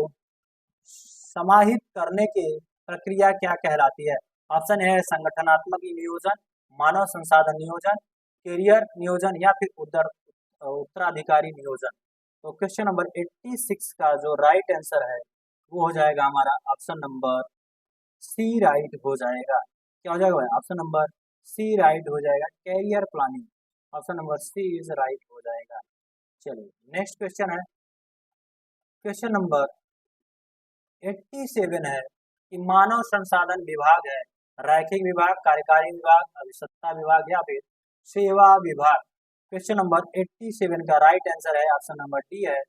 समाहित करने की प्रक्रिया क्या कहलाती है। ऑप्शन है संगठनात्मक नियोजन, मानव संसाधन नियोजन, कैरियर नियोजन, या फिर उत्तराधिकारी नियोजन। तो क्वेश्चन नंबर 86 का जो राइट आंसर है वो हो जाएगा हमारा ऑप्शन नंबर सी राइट हो जाएगा। क्या हो जाएगा, ऑप्शन नंबर सी राइट हो जाएगा, career planning, option number C is right हो जाएगा। चलिए नेक्स्ट क्वेश्चन है क्वेश्चन नंबर 87 है कि मानव संसाधन विभाग है रैखिक विभाग, कार्यकारी विभाग, अभिसत्ता विभाग, या फिर सेवा विभाग। क्वेश्चन नंबर 87 का राइट आंसर है ऑप्शन नंबर डी है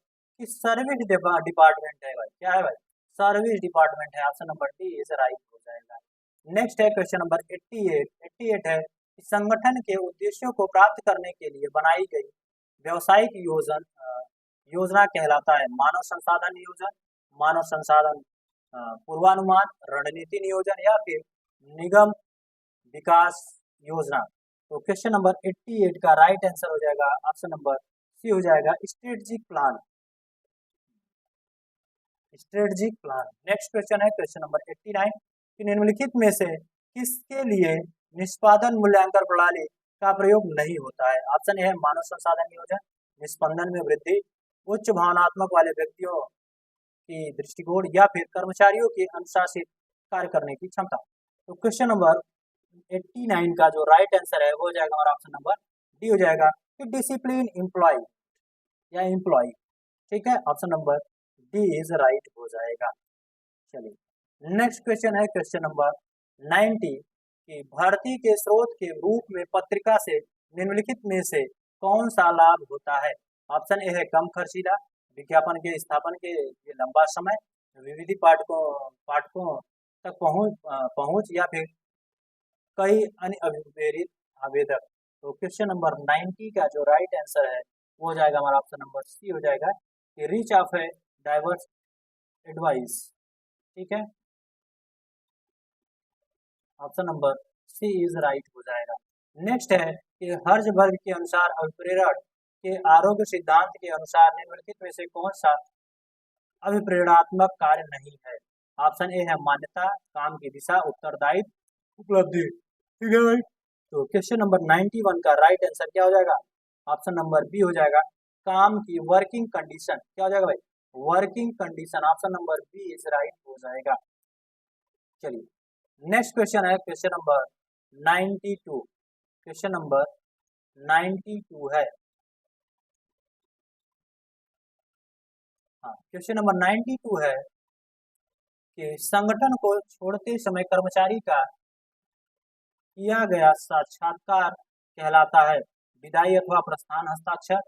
कि सर्विस डिपार्टमेंट है भाई। क्या है भाई, सर्विस डिपार्टमेंट है, option number D is right हो जाएगा। नेक्स्ट है क्वेश्चन नंबर 88 है कि संगठन के उद्देश्यों को प्राप्त करने के लिए बनाई गई व्यवसायिक योजना कहलाता है मानव संसाधन नियोजन, मानव संसाधन पूर्वानुमान, रणनीति नियोजन, या फिर निगम विकास योजना। तो क्वेश्चन नंबर 88 का राइट आंसर हो जाएगा ऑप्शन नंबर सी हो जाएगा, strategic plan, strategic plan. Next question है क्वेश्चन नंबर 89 कि निम्नलिखित में से किसके लिए निष्पादन मूल्यांकन प्रणाली का प्रयोग नहीं होता है। ऑप्शन ए है मानव संसाधन नियोजन, निष्पादन में वृद्धि, उच्च भावनात्मक वाले व्यक्तियों की दृष्टिकोण, या फिर कर्मचारियों की अनुशासित कार्य करने की क्षमता। तो क्वेश्चन नंबर 89 का जो राइट आंसर है वो हो जाएगा हमारा ऑप्शन नंबर डी हो जाएगा कि डिसिप्लिन एम्प्लॉय या एम्प्लॉय। ठीक है, option number D is right हो जाएगा। चलिए नेक्स्ट क्वेश्चन है क्वेश्चन नंबर 90 कि भर्ती के स्रोत के रूप में पत्रिका से निम्नलिखित में से कौन सा लाभ होता है? ऑप्शन ए है कम खर्चीला, विज्ञापन के स्थापन के लिए लंबा समय, विविध पाठकों तक पहुंच या फिर कई अन्य अभिप्रेरित आवेदक। तो क्वेश्चन नंबर 90 का जो राइट आंसर है वो हो जाएगा हमारा ऑप्शन नंबर सी हो जाएगा कि reach of a diverse advice. ठीक है, option number C is right हो जाएगा। नेक्स्ट है कि हर्जबर्ग के अनुसार अभिप्रेरण के आरोग्य सिद्धांत के अनुसार निम्नलिखित में से कौन सा अभिप्रेरणात्मक कार्य नहीं है? ऑप्शन ए है मान्यता, काम की दिशा, उत्तरदायित्व, उपलब्धि। ठीक है भाई, तो क्वेश्चन नंबर 91 का राइट आंसर क्या हो जाएगा? ऑप्शन नंबर बी हो जाएगा, काम की वर्किंग कंडीशन। क्या हो जाएगा भाई? Working condition. Option number B is right हो जाएगा। चलिए नेक्स्ट क्वेश्चन है क्वेश्चन नंबर 92। क्वेश्चन नंबर 92 है, हाँ क्वेश्चन नंबर 92 है कि संगठन को छोड़ते समय कर्मचारी का किया गया साक्षात्कार कहलाता है विदाई अथवा प्रस्थान हस्ताक्षर,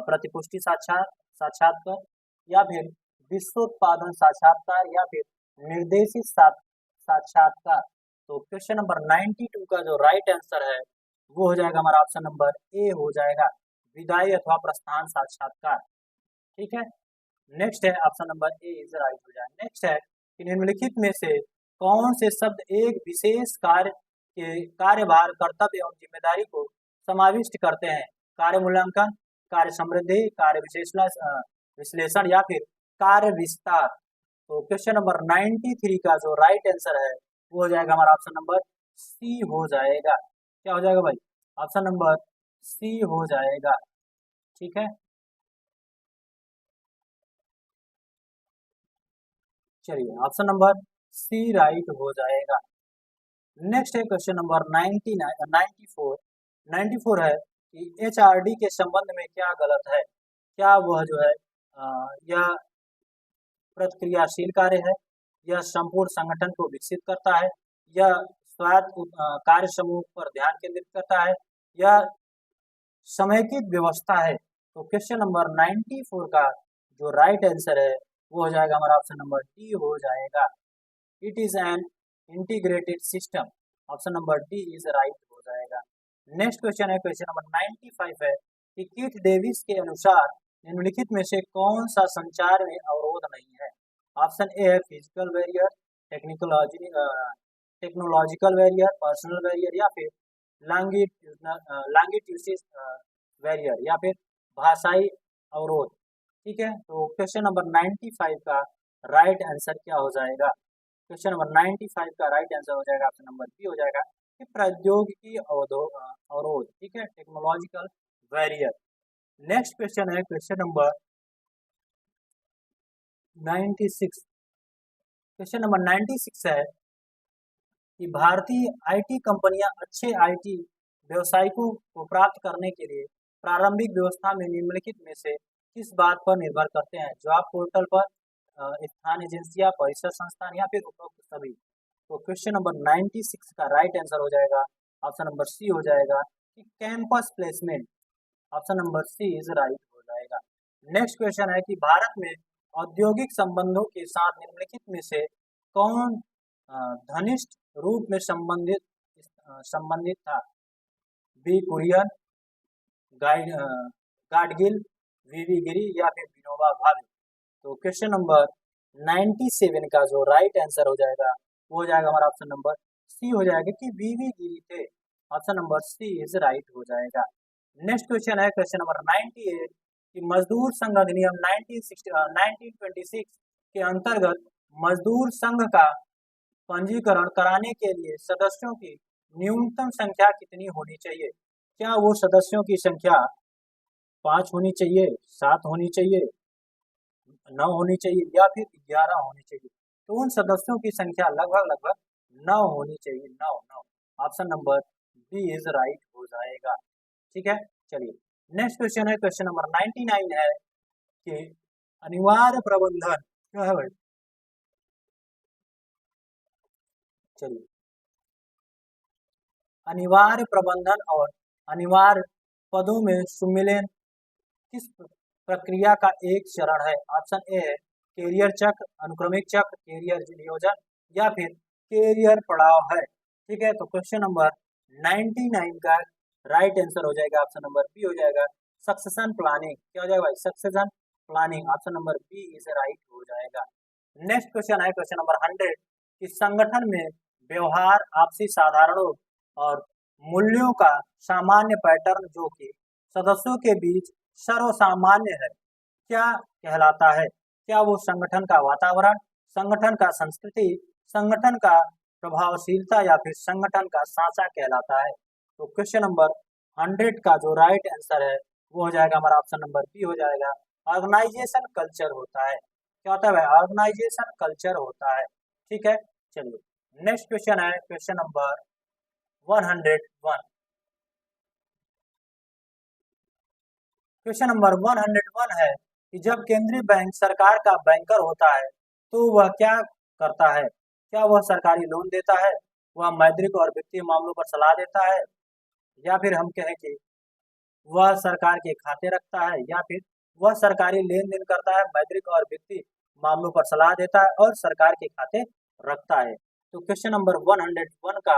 प्रतिपुष्टि साक्षात्कार या फिर विश्वोत्पादन साक्षात्कार या फिर निर्देशित साक्षात्कार। तो क्वेश्चन नंबर 92 का जो राइट आंसर है वो हो जाएगा हमारा ऑप्शन नंबर ए हो जाएगा, विदाई अथवा प्रस्थान साक्षात्कार। ठीक है, नेक्स्ट है option number A is right हो जाएगा। नेक्स्ट है कि निम्नलिखित में से कौन से शब्द एक विशेष कार्य के कार्यभार, कर्तव्य एवं जिम्मेदारी को समाविष्ट करते हैं? कार्य मूल्यांकन, कार्य समृद्धि, कार्य विश्लेषण या फिर कार्य विस्तार। तो क्वेश्चन नंबर 93 का जो राइट आंसर है वो हो जाएगा हमारा ऑप्शन नंबर सी हो जाएगा। क्या हो जाएगा भाई? ऑप्शन नंबर सी हो जाएगा। ठीक है, चलिए ऑप्शन नंबर सी राइट हो जाएगा। नेक्स्ट है क्वेश्चन नंबर 94 है कि एचआरडी के संबंध में क्या गलत है? क्या वह जो है यह प्रतिक्रियाशील कार्य है, यह संपूर्ण संगठन को विकसित करता है, यह स्वायत्त कार्य समूह पर ध्यान केंद्रित करता है, यह समेकित व्यवस्था है? तो क्वेश्चन नंबर 94 का जो राइट आंसर है वो हो जाएगा हमारा ऑप्शन नंबर डी हो जाएगा, it is an integrated system. Option number D is right हो जाएगा। नेक्स्ट क्वेश्चन है क्वेश्चन नंबर 95 है कि कीथ डेविस के अनुसार निम्नलिखित में से कौन सा संचार में अवरोध नहीं है? ऑप्शन ए है physical barrier, technological barrier, personal barrier या फिर लैंगिट्यूडिनल बैरियर या फिर भाषाई अवरोध। ठीक है, तो क्वेश्चन नंबर 95 का राइट आंसर क्या हो जाएगा? क्वेश्चन नंबर 95 का राइट आंसर हो जाएगा ऑप्शन नंबर बी हो जाएगा कि प्रौद्योगिकी अवरोध। ठीक है, टेक्नोलॉजिकल बैरियर। नेक्स्ट क्वेश्चन है क्वेश्चन नंबर 96। क्वेश्चन नंबर 96 है कि भारतीय आईटी कंपनियां अच्छे आईटी व्यवसायिकों को प्राप्त करने के लिए प्रारंभिक व्यवस्था में निम्नलिखित में से किस बात पर निर्भर करते हैं? जॉब पोर्टल पर, स्थान एजेंसियां, परिसर संस्थान या फिर उपरोक्त सभी। तो क्वेश्चन नंबर 96 का राइट आंसर हो जाएगा ऑप्शन नंबर सी हो जाएगा कि campus placement. Option number C is right हो जाएगा। नेक्स्ट क्वेश्चन है कि भारत में औद्योगिक संबंधों के साथ निम्नलिखित में से कौन घनिष्ठ रूप में संबंधित था? बी कुरियन, गाडगिल, वीवी गिरी या फिर विनोबा भावे। तो क्वेश्चन नंबर 97 का जो राइट आंसर हो जाएगा वो हो जाएगा हमारा ऑप्शन नंबर सी हो जाएगा कि वीवी गिरी थे। Option number C is right हो जाएगा। नेक्स्ट क्वेश्चन है क्वेश्चन नंबर 98 कि मजदूर संघ अधिनियम 1926 के अंतर्गत मजदूर संघ का पंजीकरण कराने के लिए सदस्यों की न्यूनतम संख्या कितनी होनी चाहिए? क्या वो सदस्यों की संख्या 5 होनी चाहिए, 7 होनी चाहिए, 9 होनी चाहिए या फिर 11 होनी चाहिए? तो उन सदस्यों की संख्या लगभग 9 होनी चाहिए। 9। Option number B is right हो जाएगा। ठीक है, चलिए नेक्स्ट क्वेश्चन है क्वेश्चन नंबर 99 है कि अनिवार्य प्रबंधन क्या है भाई? चलिए अनिवार्य प्रबंधन और अनिवार्य पदों में सुमिलन किस प्रक्रिया का एक चरण है? ऑप्शन ए है कैरियर चक्र, अनुक्रमिक चक्र, कैरियर नियोजन या फिर कैरियर पड़ाव है। ठीक है, तो क्वेश्चन नंबर 99 का राइट आंसर हो जाएगा ऑप्शन नंबर बी हो जाएगा सक्सेशन प्लानिंग। क्या हो जाएगा भाई? Succession planning. Option number B is right हो जाएगा। नेक्स्ट क्वेश्चन है क्वेश्चन नंबर 100 कि संगठन में व्यवहार, आपसी साधारणों और मूल्यों का सामान्य पैटर्न जो कि सदस्यों के बीच सर्वसामान्य है क्या कहलाता है? क्या वो संगठन का वातावरण, संगठन का संस्कृति, संगठन का प्रभावशीलता या फिर संगठन का साँचा कहलाता है? तो क्वेश्चन नंबर 100 का जो राइट आंसर है वो हो जाएगा हमारा ऑप्शन नंबर बी हो जाएगा ऑर्गेनाइजेशन कल्चर होता है। क्या होता है भाई? ऑर्गेनाइजेशन कल्चर होता है। ठीक है, चलिए नेक्स्ट क्वेश्चन है क्वेश्चन नंबर 101। क्वेश्चन नंबर 101 है कि जब केंद्रीय बैंक सरकार का बैंकर होता है तो वह क्या करता है? क्या वह सरकारी लोन देता है, वह मौद्रिक और वित्तीय मामलों पर सलाह देता है, या फिर हम कहें कि वह सरकार के खाते रखता है, या फिर वह सरकारी लेन देन करता है, मौद्रिक और वित्तीय मामलों पर सलाह देता है और सरकार के खाते रखता है? तो क्वेश्चन नंबर 101 का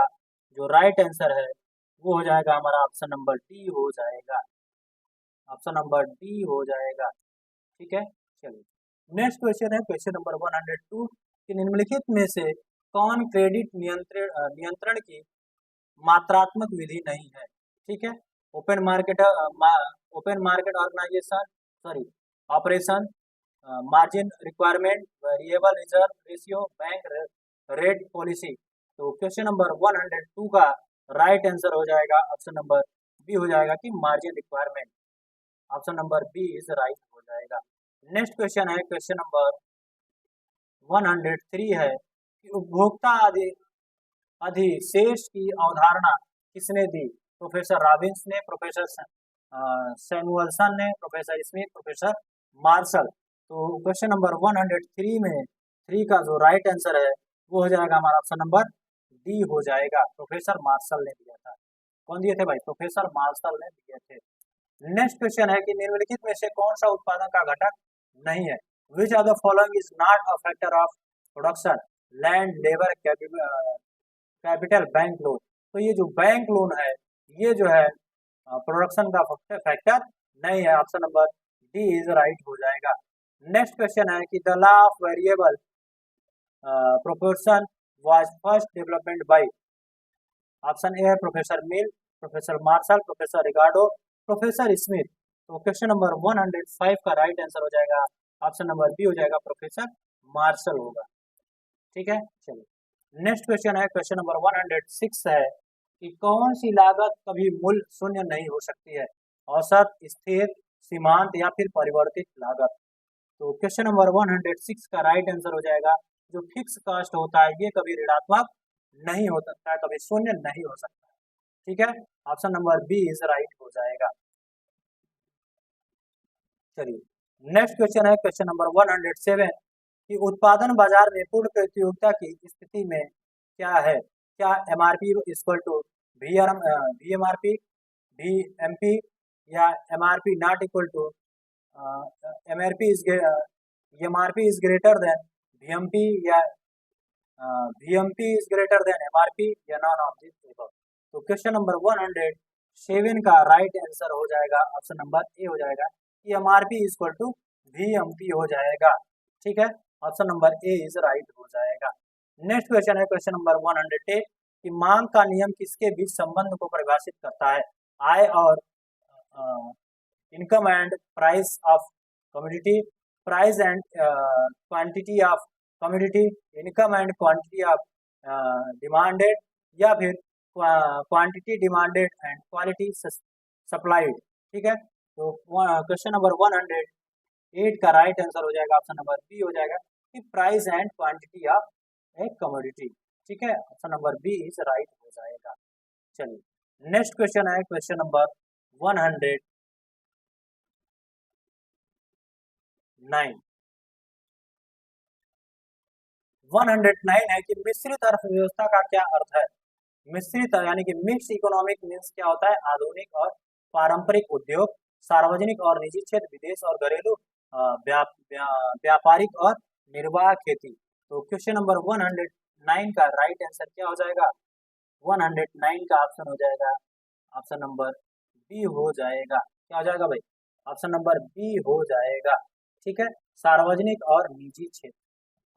जो राइट आंसर है वो हो जाएगा हमारा ऑप्शन नंबर डी हो जाएगा। ऑप्शन नंबर डी हो जाएगा। ठीक है, चलिए नेक्स्ट क्वेश्चन है क्वेश्चन नंबर 102 कि निम्नलिखित में से कौन क्रेडिट नियंत्रण की मात्रात्मक विधि नहीं है? ठीक है, open market organisation, sorry operation, margin requirement, variable reserve ratio, bank rate policy. तो क्वेश्चन नंबर 102 का राइट आंसर हो जाएगा ऑप्शन नंबर बी हो जाएगा कि margin requirement. Option number B is right हो जाएगा। नेक्स्ट क्वेश्चन है क्वेश्चन नंबर 103 है कि उपभोक्ता अधिशेष की अवधारणा किसने दी? प्रोफेसर रॉबिन्स ने, प्रोफेसर सैमुअलसन ने, प्रोफेसर स्मिथ, प्रोफेसर मार्शल। तो क्वेश्चन नंबर 103 में 3 का जो राइट आंसर है वो हो जाएगा हमारा ऑप्शन नंबर डी हो जाएगा, प्रोफेसर मार्शल ने दिया था। कौन दिए थे भाई? प्रोफेसर मार्शल ने दिए थे। नेक्स्ट क्वेश्चन है कि निम्नलिखित में से कौन सा उत्पादन का घटक नहीं है? Which are the following is not a factor of production? Land, labour, capital, bank loan. तो ये जो बैंक लोन है ये जो है प्रोडक्शन का फैक्टर नहीं है। Option number D is right हो जाएगा। नेक्स्ट क्वेश्चन है कि the law of variable proportion was first development by? Option A है professor Mill, professor Marshall, professor Ricardo, professor Smith. तो क्वेश्चन नंबर 105 का राइट आंसर हो जाएगा ऑप्शन नंबर बी हो जाएगा, प्रोफेसर मार्शल होगा। ठीक है, चलिए नेक्स्ट क्वेश्चन है क्वेश्चन नंबर 106 है कि कौन सी लागत कभी मूल्य शून्य नहीं हो सकती है? औसत, स्थिर, सीमांत या फिर परिवर्तित लागत। तो क्वेश्चन नंबर 106 का राइट आंसर हो जाएगा जो फिक्स कॉस्ट होता है ये कभी ऋणात्मक नहीं हो सकता है, कभी शून्य नहीं हो सकता है। ठीक है, option number B is right हो जाएगा। चलिए नेक्स्ट क्वेश्चन है क्वेश्चन नंबर 107 कि उत्पादन बाजार में पूर्ण प्रतियोगिता की स्थिति में क्या है? क्या MRP equal to VMRP, VMP, या MRP not equal to MRP is MRP is greater than VMP, या VMP is greater than MRP, या नॉन ऑफ दिस एबव। तो क्वेश्चन नंबर 107 का राइट आंसर हो जाएगा ऑप्शन नंबर ए हो जाएगा कि MRP is equal to VMP हो जाएगा। ठीक है, option number A is right हो जाएगा। नेक्स्ट क्वेश्चन है क्वेश्चन नंबर 108 कि मांग का नियम किसके बीच संबंध को परिभाषित करता है? आय और income and price of commodity, price and quantity of commodity, income and quantity of demanded, या फिर quantity demanded and quality supplied. ठीक है, तो क्वेश्चन नंबर 108 का राइट आंसर हो जाएगा ऑप्शन नंबर बी हो जाएगा कि price and quantity of a commodity. ठीक है, option number B is right हो जाएगा। चलिए नेक्स्ट क्वेश्चन है क्वेश्चन नंबर 109 109 है कि मिश्रित अर्थव्यवस्था का क्या अर्थ है? मिश्रित यानी कि मिक्स इकोनॉमिक मीन्स क्या होता है, आधुनिक और पारंपरिक उद्योग, सार्वजनिक और निजी क्षेत्र, विदेश और घरेलू, व्यापारिक और निर्वाह खेती। तो क्वेश्चन नंबर 109 का राइट आंसर क्या हो जाएगा, 109 का ऑप्शन हो जाएगा, ऑप्शन नंबर बी हो जाएगा। क्या हो जाएगा भाई, ऑप्शन नंबर बी हो जाएगा। ठीक है, सार्वजनिक और निजी क्षेत्र,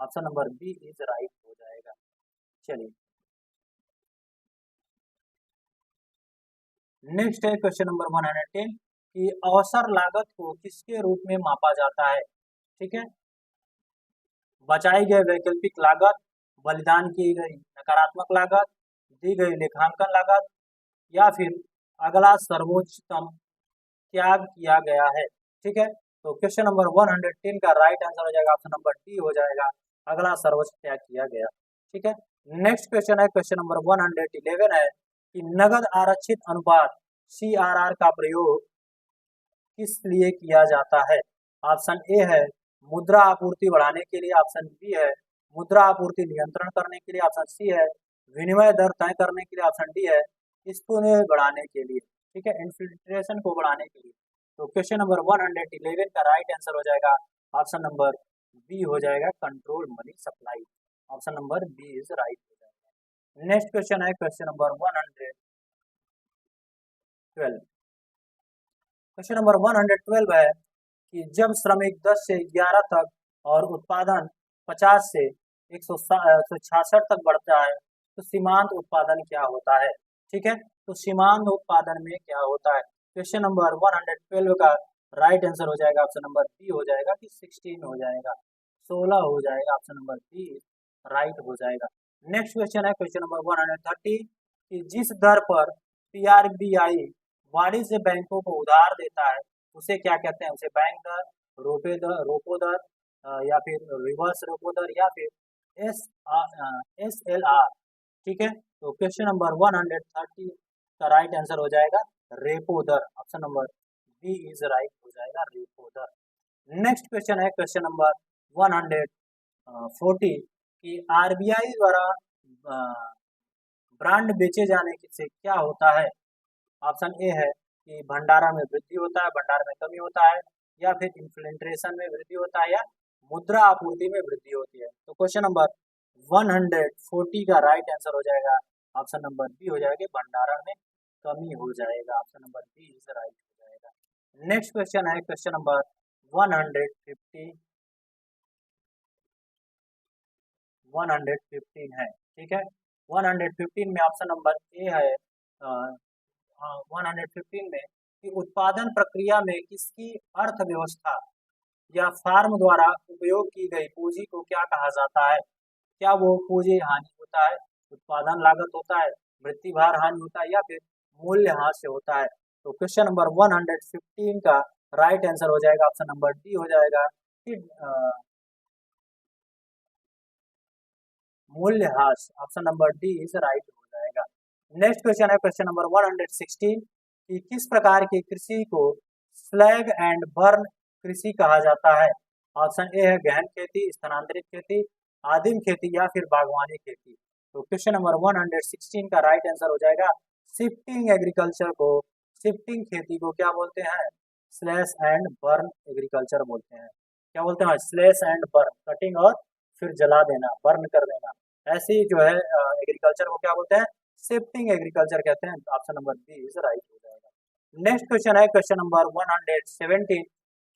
option number B is right हो जाएगा। चलिए नेक्स्ट है क्वेश्चन नंबर 110 कि अवसर लागत को किसके रूप में मापा जाता है। ठीक है, बचाई गई वैकल्पिक लागत, बलिदान की गई नकारात्मक लागत, दी गई लेखांकन लागत, या फिर अगला सर्वोच्चतम त्याग किया गया है। ठीक है, तो क्वेश्चन नंबर 110 का राइट आंसर हो जाएगा, ऑप्शन नंबर डी हो जाएगा, अगला सर्वोच्च त्याग किया गया। ठीक है, नेक्स्ट क्वेश्चन है क्वेश्चन नंबर 111 है कि नगद आरक्षित अनुपात CRR का प्रयोग किस लिए किया जाता है। ऑप्शन ए है मुद्रा आपूर्ति बढ़ाने के लिए, ऑप्शन बी है मुद्रा आपूर्ति नियंत्रण करने के लिए, ऑप्शन सी है विनिमय दर तय करने के लिए, ऑप्शन डी है स्पूने बढ़ाने के लिए। ठीक है, इन्फिल्ट्रेशन को बढ़ाने के लिए। तो क्वेश्चन नंबर 111 का राइट आंसर हो जाएगा, ऑप्शन नंबर बी हो जाएगा, control money supply, option number B is right हो जाएगा। नेक्स्ट क्वेश्चन है क्वेश्चन नंबर 112, क्वेश्चन नंबर 112 है कि जब श्रमिक 10 से 11 तक और उत्पादन 50 से 166 तक बढ़ता है तो सीमांत उत्पादन क्या होता है। ठीक है, तो सीमांत उत्पादन में क्या होता है। क्वेश्चन नंबर 112 का राइट आंसर हो जाएगा, ऑप्शन नंबर बी हो जाएगा कि 16 हो जाएगा, 16 हो जाएगा, ऑप्शन नंबर बी राइट हो जाएगा। नेक्स्ट क्वेश्चन है क्वेश्चन नंबर 130 कि जिस दर पर PRBI वाणिज्य बैंकों को उधार देता है उसे क्या कहते हैं, उसे बैंक दर, रोपो दर, या फिर रिवर्स रोपो दर, या फिर SLR। ठीक है, तो क्वेश्चन नंबर 130 का राइट आंसर हो जाएगा रेपो दर, option number B is right हो जाएगा, रेपो दर। नेक्स्ट क्वेश्चन है क्वेश्चन नंबर 140 कि RBI द्वारा ब्रांड बेचे जाने से क्या होता है। ऑप्शन ए है कि भंडारण में वृद्धि होता है, भंडार में कमी होता है, या फिर इन्फ्लेशन में वृद्धि होता है, या मुद्रा आपूर्ति में वृद्धि होती है। तो क्वेश्चन नंबर 140 का राइट आंसर हो जाएगा, ऑप्शन नंबर बी हो जाएगा, भंडारण में कमी हो जाएगा, option number B is right हो जाएगा। नेक्स्ट क्वेश्चन है क्वेश्चन नंबर 115 है। ठीक है, 115 में ऑप्शन नंबर ए है, 115 में कि उत्पादन प्रक्रिया में किसकी अर्थव्यवस्था या फार्म द्वारा उपयोग की गई पूंजी को क्या कहा जाता है। क्या वो पूंजी हानि होता है, उत्पादन लागत होता है, वृत्ति भार हानि होता है, या फिर मूल्य ह्रास होता है। तो क्वेश्चन नंबर 115 का राइट आंसर हो जाएगा, ऑप्शन नंबर डी हो जाएगा कि मूल्य ह्रास, option number D is right हो जाएगा। नेक्स्ट क्वेश्चन है क्वेश्चन नंबर 116 कि किस प्रकार की कृषि को स्लैग एंड बर्न कृषि कहा जाता है। ऑप्शन ए है गहन खेती, स्थानांतरित खेती, आदिम खेती, या फिर बागवानी खेती। तो क्वेश्चन नंबर 116 का राइट आंसर हो जाएगा शिफ्टिंग एग्रीकल्चर को, शिफ्टिंग खेती को क्या बोलते हैं, स्लैश एंड बर्न एग्रीकल्चर बोलते हैं। क्या बोलते हैं, स्लैश एंड बर्न, कटिंग और फिर जला देना, बर्न कर देना, ऐसी जो है एग्रीकल्चर को क्या बोलते हैं, शिफ्टिंग एग्रीकल्चर कहते हैं। Option number B is right हो जाएगा। नेक्स्ट क्वेश्चन है क्वेश्चन नंबर 117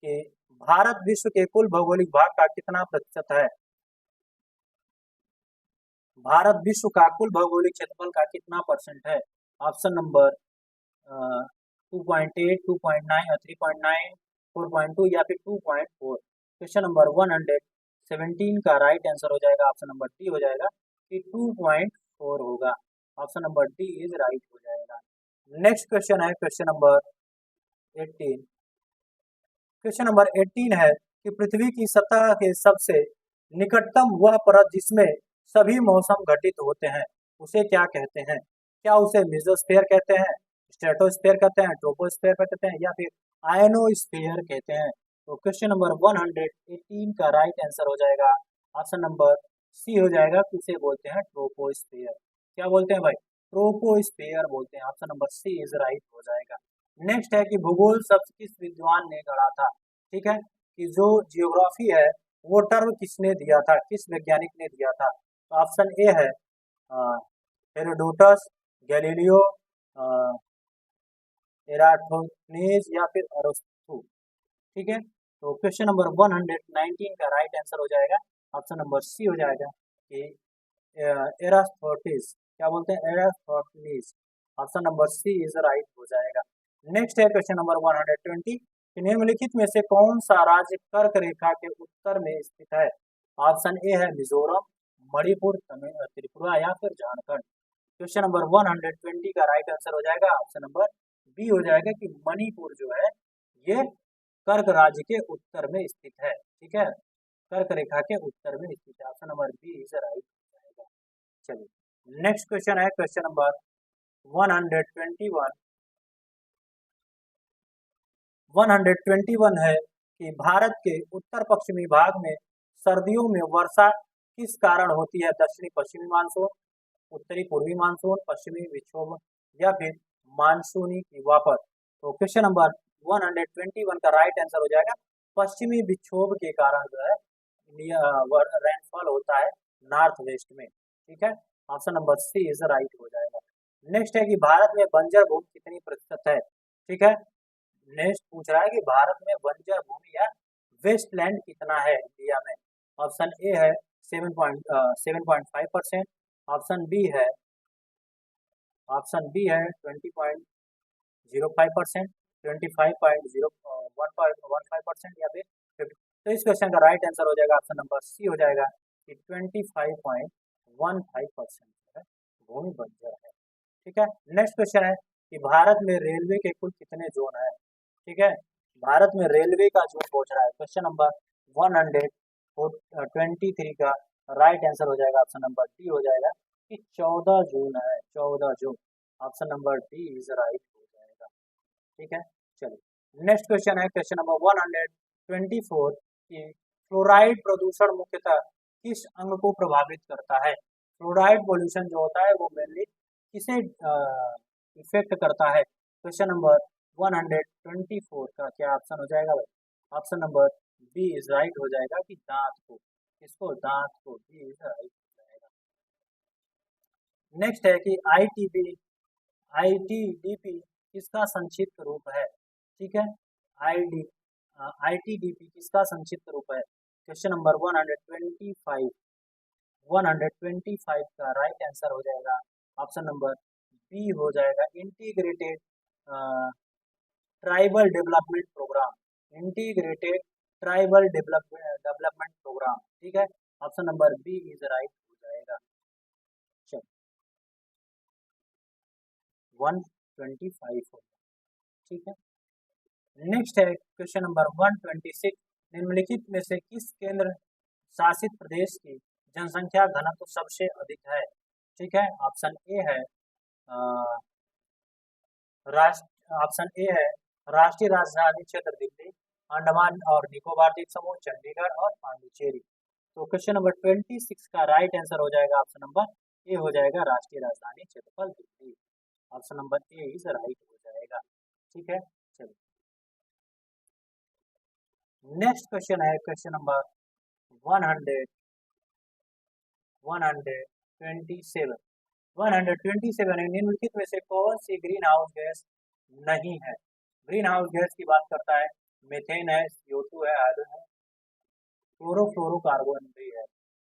कि भारत विश्व के कुल भौगोलिक भाग का कितना प्रतिशत है। भारत विश्व का कुल भौगोलिक क्षेत्रफल का कितना परसेंट है। ऑप्शन नंबर 2.8, 2.9 और 3.9, 4.2 या फिर 2.4। क्वेश्चन नंबर 117 का राइट आंसर हो जाएगा, ऑप्शन नंबर डी हो जाएगा कि 2.4 होगा, option number D is right हो जाएगा। नेक्स्ट क्वेश्चन है क्वेश्चन नंबर 18, क्वेश्चन नंबर 18 है कि पृथ्वी की सतह के सबसे निकटतम वह परत जिसमें सभी मौसम घटित होते हैं उसे क्या कहते हैं। क्या उसे मेसोस्फीयर कहते हैं, स्ट्रेटोस्फीयर कहते हैं, ट्रोपोस्फीयर कहते हैं, या फिर आयनोस्फीयर कहते हैं। तो क्वेश्चन नंबर 118 का राइट आंसर हो जाएगा, ऑप्शन नंबर सी हो जाएगा कि उसे बोलते हैं ट्रोपोस्फीयर। क्या बोलते हैं भाई, ट्रोपोस्फियर बोलते हैं। Option number C is right हो जाएगा। नेक्स्ट है कि भूगोल शब्द किस विद्वान ने गढ़ा था। ठीक है, कि जो जियोग्राफी है वो टर्म किसने दिया था, किस वैज्ञानिक ने दिया था। तो ऑप्शन ए है हेरोडोटस, गैलीलियो, एराटोथेनेस या फिर अरस्तु। ठीक है, तो क्वेश्चन नंबर 119 का राइट आंसर हो जाएगा ऑप्शन नंबर सी हो जाएगा कि एरास्थोटिस, क्या बोलते हैं, Eratosthenes. Option number C is right हो जाएगा। नेक्स्ट है क्वेश्चन नंबर 120 कि निम्नलिखित में से कौन सा राज्य कर्क रेखा के उत्तर में स्थित है। ऑप्शन ए है मिजोरम, मणिपुर, त्रिपुरा या फिर झारखंड। क्वेश्चन नंबर 120 का राइट आंसर हो जाएगा ऑप्शन नंबर बी हो जाएगा कि मणिपुर जो है ये कर्क राज्य के उत्तर में स्थित है। ठीक है, कर्क रेखा के उत्तर में स्थित है। Option number B is right हो जाएगा। चलिए नेक्स्ट क्वेश्चन है क्वेश्चन नंबर 121। 121 है कि भारत के उत्तर पश्चिमी भाग में सर्दियों में वर्षा किस कारण होती है। दक्षिणी पश्चिमी मानसून, उत्तरी पूर्वी मानसून, पश्चिमी विक्षोभ या फिर मानसूनी की वापस। तो क्वेश्चन नंबर 121 का राइट आंसर हो जाएगा पश्चिमी विक्षोभ के कारण जो है रेनफॉल होता है नॉर्थ वेस्ट में। ठीक है, option number C is right हो जाएगा। नेक्स्ट है कि भारत में बंजर भूमि कितनी प्रतिशत है। ठीक है, नेक्स्ट पूछ रहा है कि भारत में बंजर भूमि या वेस्टलैंड कितना है इंडिया में। ऑप्शन ए है 7.5%, ऑप्शन बी है 20.05%, 25.015% या फिर 50। तो इस क्वेश्चन का राइट आंसर हो जाएगा ऑप्शन नंबर सी हो जाएगा कि 25.15% है भूमि बंजर है। ठीक है, नेक्स्ट क्वेश्चन है कि भारत में रेलवे के कुल कितने जोन है। ठीक है, भारत में रेलवे का जोन पूछ रहा है। क्वेश्चन नंबर 123 का राइट आंसर हो जाएगा ऑप्शन नंबर डी हो जाएगा कि 14 जून है, 14 जून। Option number D is right हो जाएगा। ठीक है, चलिए नेक्स्ट क्वेश्चन है क्वेश्चन नंबर 124 कि फ्लोराइड प्रदूषण मुख्यतः किस अंग को प्रभावित करता है। फ्लोराइड पोल्यूशन जो होता है वो मेनली किसे इफेक्ट करता है। क्वेश्चन नंबर 124 का क्या ऑप्शन हो जाएगा भाई। Option number B is right हो जाएगा कि दांत को, किसको, दांत को, बी इज राइट हो जाएगा। नेक्स्ट है कि आईटीडीपी किसका संक्षिप्त रूप है। ठीक है, आईटीडीपी किसका संक्षिप्त रूप है। क्वेश्चन नंबर 125 का राइट आंसर हो जाएगा ऑप्शन नंबर बी हो जाएगा integrated tribal development programme, integrated tribal development programme. ठीक है, option number B is right हो जाएगा। चलो 125 हो, ठीक है। नेक्स्ट है क्वेश्चन नंबर 126 निम्नलिखित में से किस केंद्र शासित प्रदेश की जनसंख्या घनत्व सबसे अधिक है। ठीक है, ऑप्शन ए है राष्ट्रीय राजधानी क्षेत्र दिल्ली, अंडमान और निकोबार द्वीप समूह, चंडीगढ़ और पांडिचेरी। तो क्वेश्चन नंबर 26 का राइट आंसर हो जाएगा ऑप्शन नंबर ए हो जाएगा राष्ट्रीय राजधानी क्षेत्रफल Delhi. Option number A is right हो जाएगा। ठीक है, चलिए नेक्स्ट क्वेश्चन है क्वेश्चन नंबर 127 निम्नलिखित में से कौन सी ग्रीन हाउस गैस नहीं है। ग्रीन हाउस गैस की बात करता है, मीथेन है, CO2 है, हाइड्रोजन है, क्लोरोफ्लोरोकार्बन भी है।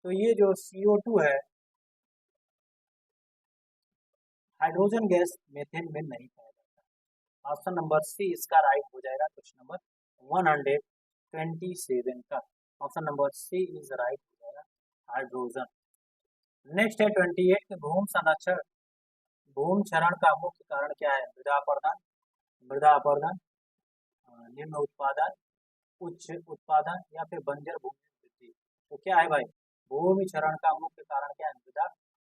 तो ये जो CO2 है, हाइड्रोजन गैस मीथेन में नहीं पाया जाता। ऑप्शन नंबर सी इसका राइट हो जाएगा क्वेश्चन नंबर 127 का। Option number C is right हो जाएगा हाइड्रोजन। नेक्स्ट है 28 भूमि संरक्षण, भूमि क्षरण का मुख्य कारण क्या है। मृदा अपरदन, निम्न उत्पादन, उच्च उत्पादन या फिर बंजर भूमि वृद्धि। तो क्या है भाई, भूमि क्षरण का मुख्य कारण क्या है, मृदा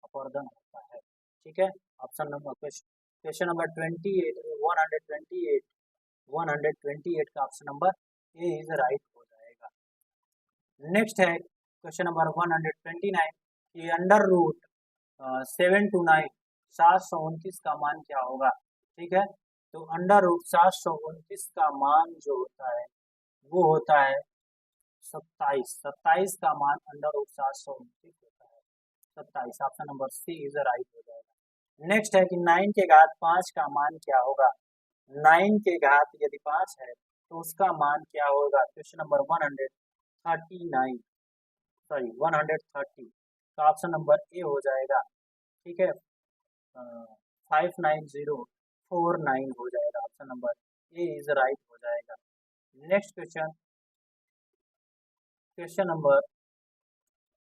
अपरदन होता है। ठीक है, ऑप्शन नंबर क्वेश्चन नंबर 128 का option number A is right हो जाएगा। नेक्स्ट है क्वेश्चन नंबर 129 कि अंडर रूट 7 to 9 729 का मान क्या होगा। ठीक है, तो अंडर रूट 729 का मान जो होता है वो होता है 27। 27 का मान अंडर रूट 729 होता है 27। Option number C is right हो जाएगा। नेक्स्ट है कि 9 के घात 5 का मान क्या होगा। 9 के घात यदि 5 है तो उसका मान क्या होगा। क्वेश्चन नंबर 139, सॉरी 130 का ऑप्शन नंबर ए हो जाएगा। ठीक है, 59049 हो जाएगा। Option number A is right हो जाएगा। Next question, question number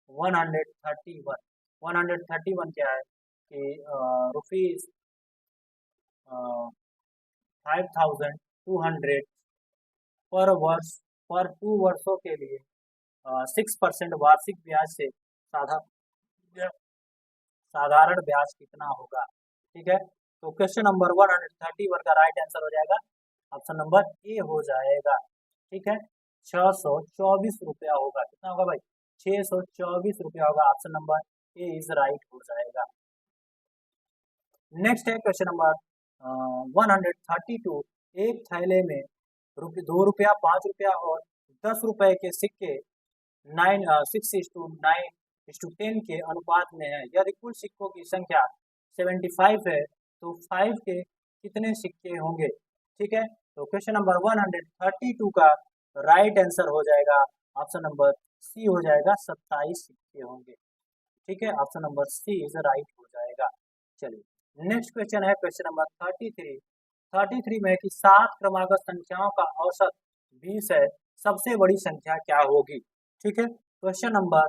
131। 131 क्या है कि रुपीज 5200 पर वर्ष पर 2 वर्षों के लिए 6% वार्षिक ब्याज से साधारण ब्याज कितना होगा। ठीक है, तो क्वेश्चन नंबर 131 का राइट आंसर हो जाएगा ऑप्शन नंबर ए हो जाएगा। ठीक है, 624 रुपया होगा। कितना होगा भाई, 624 रुपया होगा। Option number A is right हो जाएगा। नेक्स्ट है क्वेश्चन नंबर 132। एक थैले में 2 रुपया, 5 रुपया और 10 रुपए के सिक्के 6:9:10 के अनुपात में है। यदि कुल सिक्कों की संख्या 75 है तो 5 के कितने सिक्के होंगे। ठीक है, तो क्वेश्चन नंबर 132 का राइट आंसर हो जाएगा ऑप्शन नंबर सी हो जाएगा, 27 सिक्के होंगे। ठीक है, option number C is right हो जाएगा। चलिए नेक्स्ट क्वेश्चन है क्वेश्चन नंबर 33। 33 में कि 7 क्रमागत संख्याओं का औसत 20 है, सबसे बड़ी संख्या क्या होगी। ठीक है, क्वेश्चन नंबर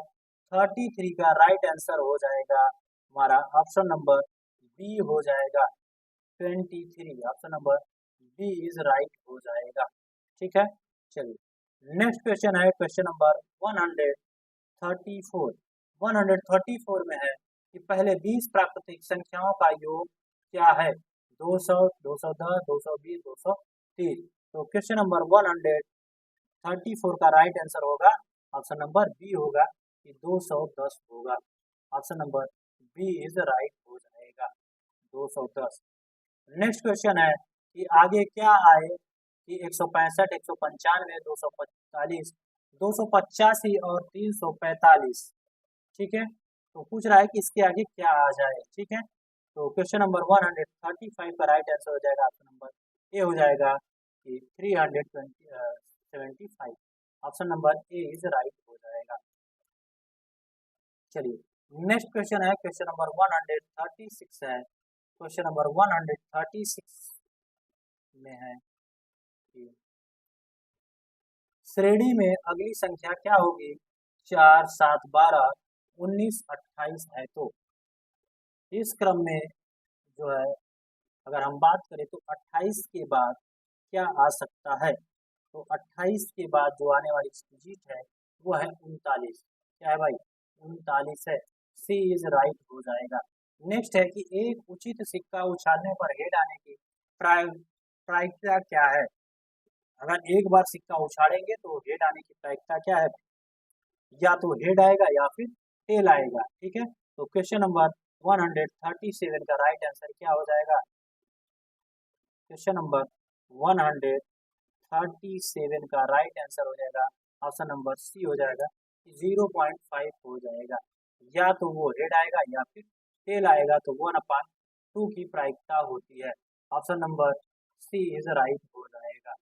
33 का राइट आंसर हो जाएगा हमारा ऑप्शन नंबर बी हो जाएगा, 23। Option number B is right हो जाएगा। ठीक है, चलिए नेक्स्ट क्वेश्चन है क्वेश्चन नंबर 134। 134 में है कि पहले 20 प्राकृतिक संख्याओं का योग क्या है। 200, 210, 220, 230। तो क्वेश्चन नंबर 134 का राइट आंसर होगा ऑप्शन नंबर बी होगा कि 210 होगा। Option number B is right हो जाएगा, 210। नेक्स्ट क्वेश्चन है कि आगे क्या आए कि 165, 195, 245, 285 और 345। ठीक है, तो पूछ रहा है कि इसके आगे क्या आ जाए। ठीक है, तो क्वेश्चन नंबर 135 का राइट आंसर हो जाएगा ऑप्शन नंबर ए हो जाएगा कि 375। Option number A is right हो जाएगा। चलिए नेक्स्ट क्वेश्चन है क्वेश्चन नंबर 136 है। क्वेश्चन नंबर 136 में है कि श्रेणी में अगली संख्या क्या होगी। 4, 7, 12, 19, 28 है। तो इस क्रम में जो है अगर हम बात करें तो 28 के बाद क्या आ सकता है। तो 28 के बाद जो आने वाली डिजिट है वो है 39। क्या है भाई, 39 है। सी इज राइट हो जाएगा। नेक्स्ट है कि एक उचित सिक्का उछालने पर हेड आने की प्रायिकता क्या है। अगर एक बार सिक्का उछालेंगे तो हेड आने की प्रायिकता क्या है, या तो हेड आएगा या फिर टेल आएगा। ठीक है, तो क्वेश्चन नंबर 137 का राइट आंसर क्या हो जाएगा। क्वेश्चन नंबर 137 का राइट आंसर हो जाएगा ऑप्शन नंबर सी हो जाएगा, 0.5 हो जाएगा। या तो वो हेड आएगा या फिर टेल आएगा, तो 1/2 की प्रायिकता होती है। Option number C is right हो जाएगा।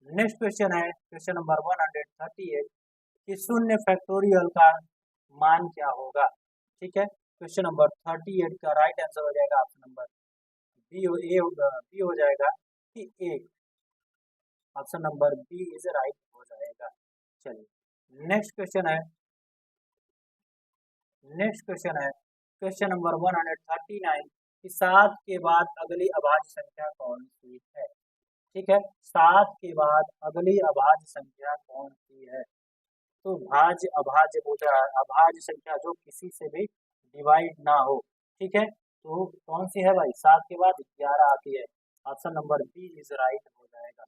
नेक्स्ट क्वेश्चन है क्वेश्चन नंबर 138 कि शून्य फैक्टोरियल का मान क्या होगा। ठीक है, क्वेश्चन नंबर 38 का राइट आंसर हो जाएगा ऑप्शन नंबर बी हो जाएगा कि 1। Option number B is right हो जाएगा। चलिए नेक्स्ट क्वेश्चन है क्वेश्चन नंबर 139 कि 7 के बाद अगली अभाज्य संख्या कौन सी है। ठीक है, 7 के बाद अगली अभाज्य संख्या कौन सी है। तो भाज्य अभाज्य पूछ रहा है, अभाज्य संख्या जो किसी से भी डिवाइड ना हो। ठीक है, तो कौन सी है भाई, 7 के बाद 11 आती है। Option number B is right हो जाएगा।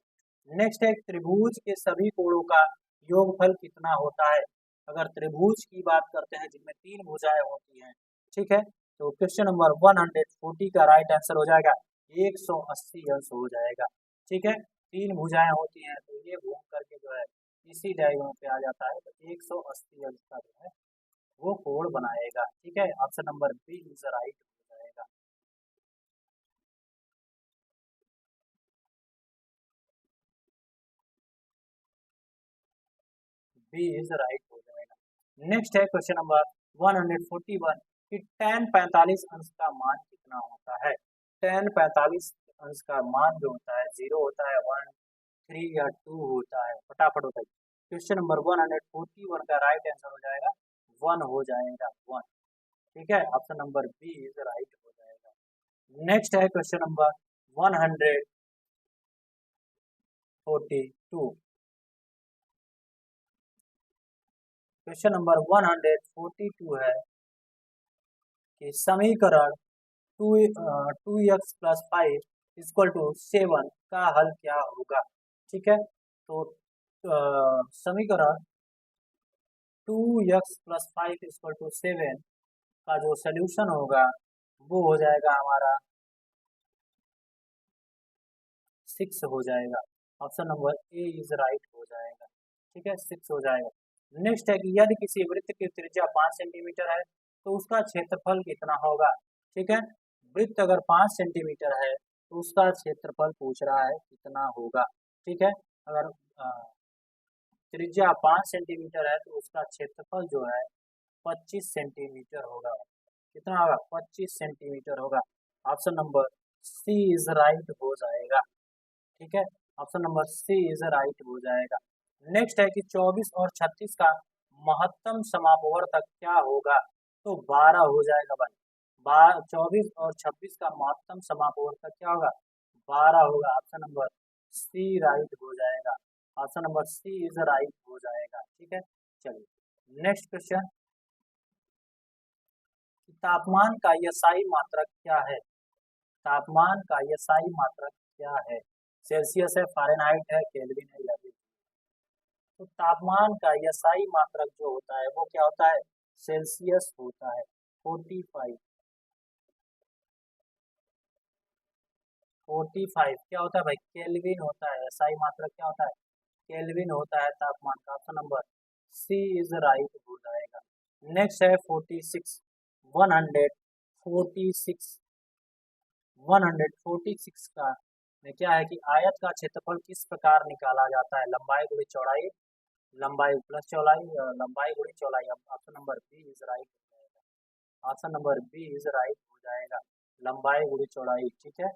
नेक्स्ट है त्रिभुज के सभी कोणों का योगफल कितना होता है। अगर त्रिभुज की बात करते हैं जिनमें 3 भुजाएं होती हैं, ठीक है, तो क्वेश्चन नंबर 140 का राइट आंसर हो जाएगा 180 अंश हो जाएगा। ठीक है, तीन भुजाएं होती हैं तो ये घूम करके जो है इसी डायग्राम पे आ जाता है, तो 180 अंश का जो है वो कोण बनाएगा। ठीक है, option number B is right हो जाएगा। बी इज राइट हो जाएगा। नेक्स्ट है क्वेश्चन नंबर 141 कि tan 45 अंश का मान कितना होता है। tan 45 अंश का मान जो होता है 0 होता है, 1, 3 या 2 होता है। फटाफट होता है। क्वेश्चन नंबर 141 का राइट आंसर हो जाएगा 1 हो जाएगा 1। ठीक है, option number B is right हो जाएगा। नेक्स्ट है क्वेश्चन नंबर 142। क्वेश्चन नंबर 142 है कि समीकरण 2x+5 = 7 का हल क्या होगा। ठीक है, तो समीकरण 2x+5 = 7 का जो सोल्यूशन होगा वो हो जाएगा हमारा 6 हो जाएगा। Option number A is right हो जाएगा। ठीक है, 6 हो जाएगा। नेक्स्ट है कि यदि किसी वृत्त की त्रिज्या 5 सेंटीमीटर है तो उसका क्षेत्रफल कितना होगा। ठीक है, वृत्त अगर 5 सेंटीमीटर है तो उसका क्षेत्रफल पूछ रहा है कितना होगा। ठीक है, अगर त्रिज्या 5 सेंटीमीटर है तो उसका क्षेत्रफल जो है 25 सेंटीमीटर होगा। कितना होगा, 25 सेंटीमीटर होगा। Option number C is right हो जाएगा। ठीक है, option number C is right हो जाएगा। नेक्स्ट है कि 24 और 36 का महत्तम समापवर्तक क्या होगा। तो 12 हो जाएगा भाई। 24 और 26 का महत्तम समापवर्तक क्या होगा, 12 होगा। ऑप्शन नंबर सी राइट हो जाएगा। Option number C is right हो जाएगा। ठीक है, चलिए नेक्स्ट क्वेश्चन, तापमान का यसाई मात्रक क्या है। तापमान का यसाई मात्रक क्या है। सेल्सियस है, फ़ारेनहाइट है, केल्विन है या फिर। तो तापमान का यसाई मात्रक जो होता है वो क्या होता है, सेल्सियस होता है। 45 क्या होता है भाई, केल्विन होता है। एसआई मात्रक क्या होता है, केल्विन होता है तापमान का। Option number C is right हो जाएगा। नेक्स्ट है 46 146 146 का में क्या है कि आयत का क्षेत्रफल किस प्रकार निकाला जाता है। लंबाई गुणी चौड़ाई, लंबाई प्लस चौड़ाई, लंबाई गुणी चौड़ाई। Option number B is right हो जाएगा। Option number B is right हो जाएगा, लंबाई गुणी चौड़ाई। ठीक है,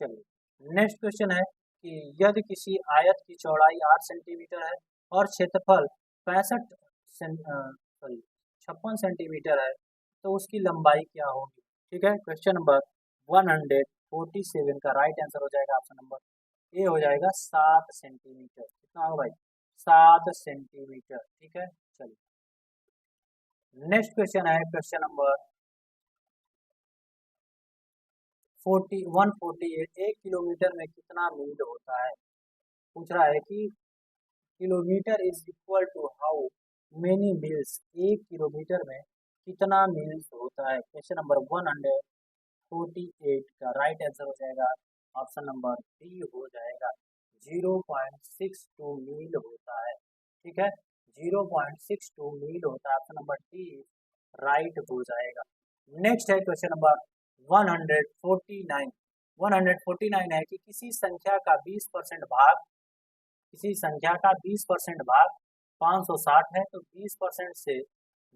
चलिए नेक्स्ट क्वेश्चन है कि यदि किसी आयत की चौड़ाई 8 सेंटीमीटर है और क्षेत्रफल 56 सेंटीमीटर है तो उसकी लंबाई क्या होगी। ठीक है, क्वेश्चन नंबर 147 का राइट आंसर हो जाएगा ऑप्शन नंबर ए हो जाएगा 7 सेंटीमीटर। कितना होगा भाई, 7 सेंटीमीटर। ठीक है, चलिए नेक्स्ट क्वेश्चन है क्वेश्चन नंबर 148। 1 किलोमीटर में कितना मील होता है। पूछ रहा है कि kilometre is equal to how many miles. 1 kilometre में कितना मील्स होता है। क्वेश्चन नंबर 148 का राइट आंसर हो जाएगा ऑप्शन नंबर डी हो जाएगा, 0.62 मील होता है। ठीक है, 0.62 मील होता है। ऑप्शन नंबर डी राइट हो जाएगा। नेक्स्ट है क्वेश्चन नंबर 149। 149 है कि किसी संख्या का 20% भाग, किसी संख्या का 20% भाग 560 है तो 20% से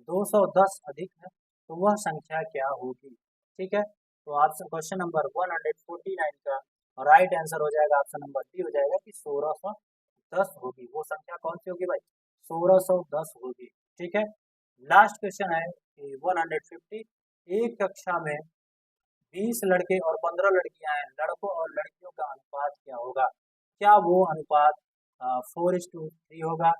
210 अधिक है तो वह संख्या क्या होगी। ठीक है, तो ऑप्शन क्वेश्चन नंबर 149 का राइट आंसर हो जाएगा ऑप्शन नंबर डी हो जाएगा कि 1610 होगी। वो संख्या कौन सी होगी भाई, 1610 होगी। ठीक है, लास्ट क्वेश्चन है कि 150। एक कक्षा में 20 लड़के और 15 लड़कियां हैं, लड़कों और लड़कियों का अनुपात क्या होगा। क्या वो अनुपात 4:3 होगा,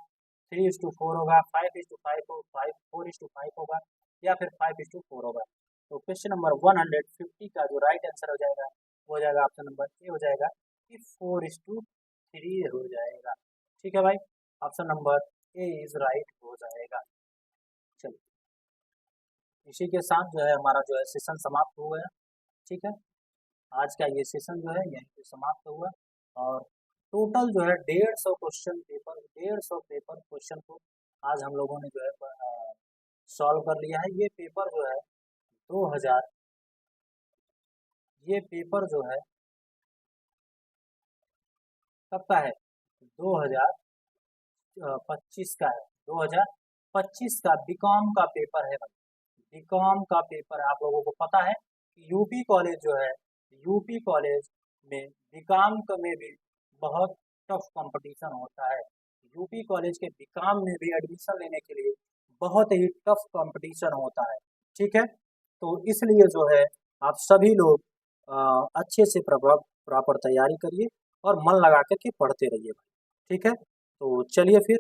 3:4 होगा, 5:5 5 4:5 होगा या फिर 5:4 होगा। तो क्वेश्चन नंबर 150 का जो राइट आंसर हो जाएगा वो हो जाएगा ऑप्शन नंबर ए हो जाएगा कि 4:3 हो जाएगा। ठीक है भाई, option number A is right हो जाएगा। चलिए इसी के साथ जो है हमारा जो है सेशन समाप्त हो गया। ठीक है, आज का ये सेशन जो है यहीं पे समाप्त हुआ। और टोटल जो है 150 क्वेश्चन पेपर, 150 पेपर क्वेश्चन को आज हम लोगों ने जो है सॉल्व कर लिया है। ये पेपर जो है 2000, ये पेपर जो है कब का है, 2025 का है, 2025 का बीकॉम का पेपर है भाई। बीकॉम का पेपर आप लोगों को पता है कि यूपी कॉलेज जो है, यूपी कॉलेज में बीकॉम में भी बहुत टफ कंपटीशन होता है। यूपी कॉलेज के बीकॉम में भी एडमिशन लेने के लिए बहुत ही टफ कंपटीशन होता है। ठीक है, तो इसलिए जो है आप सभी लोग अच्छे से प्रॉपर तैयारी करिए और मन लगा करके पढ़ते रहिए भाई। ठीक है, तो चलिए फिर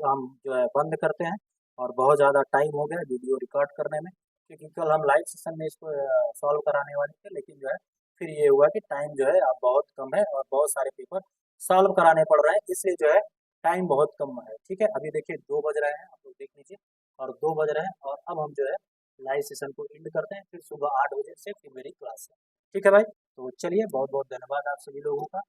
हम जो है बंद करते हैं। और बहुत ज़्यादा टाइम हो गया वीडियो रिकॉर्ड करने में, क्योंकि कल हम लाइव सेशन में इसको सॉल्व कराने वाले थे, लेकिन जो है फिर ये हुआ कि टाइम जो है अब बहुत कम है और बहुत सारे पेपर सॉल्व कराने पड़ रहे हैं, इसलिए जो है टाइम बहुत कम है। ठीक है, अभी देखिए 2 बज रहे हैं, आप लोग देख लीजिए, और 2 बज रहे हैं। और अब हम जो है लाइव सेशन को एंड करते हैं, फिर सुबह 8 बजे से फिर मेरी क्लास है। ठीक है भाई, तो चलिए बहुत बहुत धन्यवाद आप सभी लोगों का।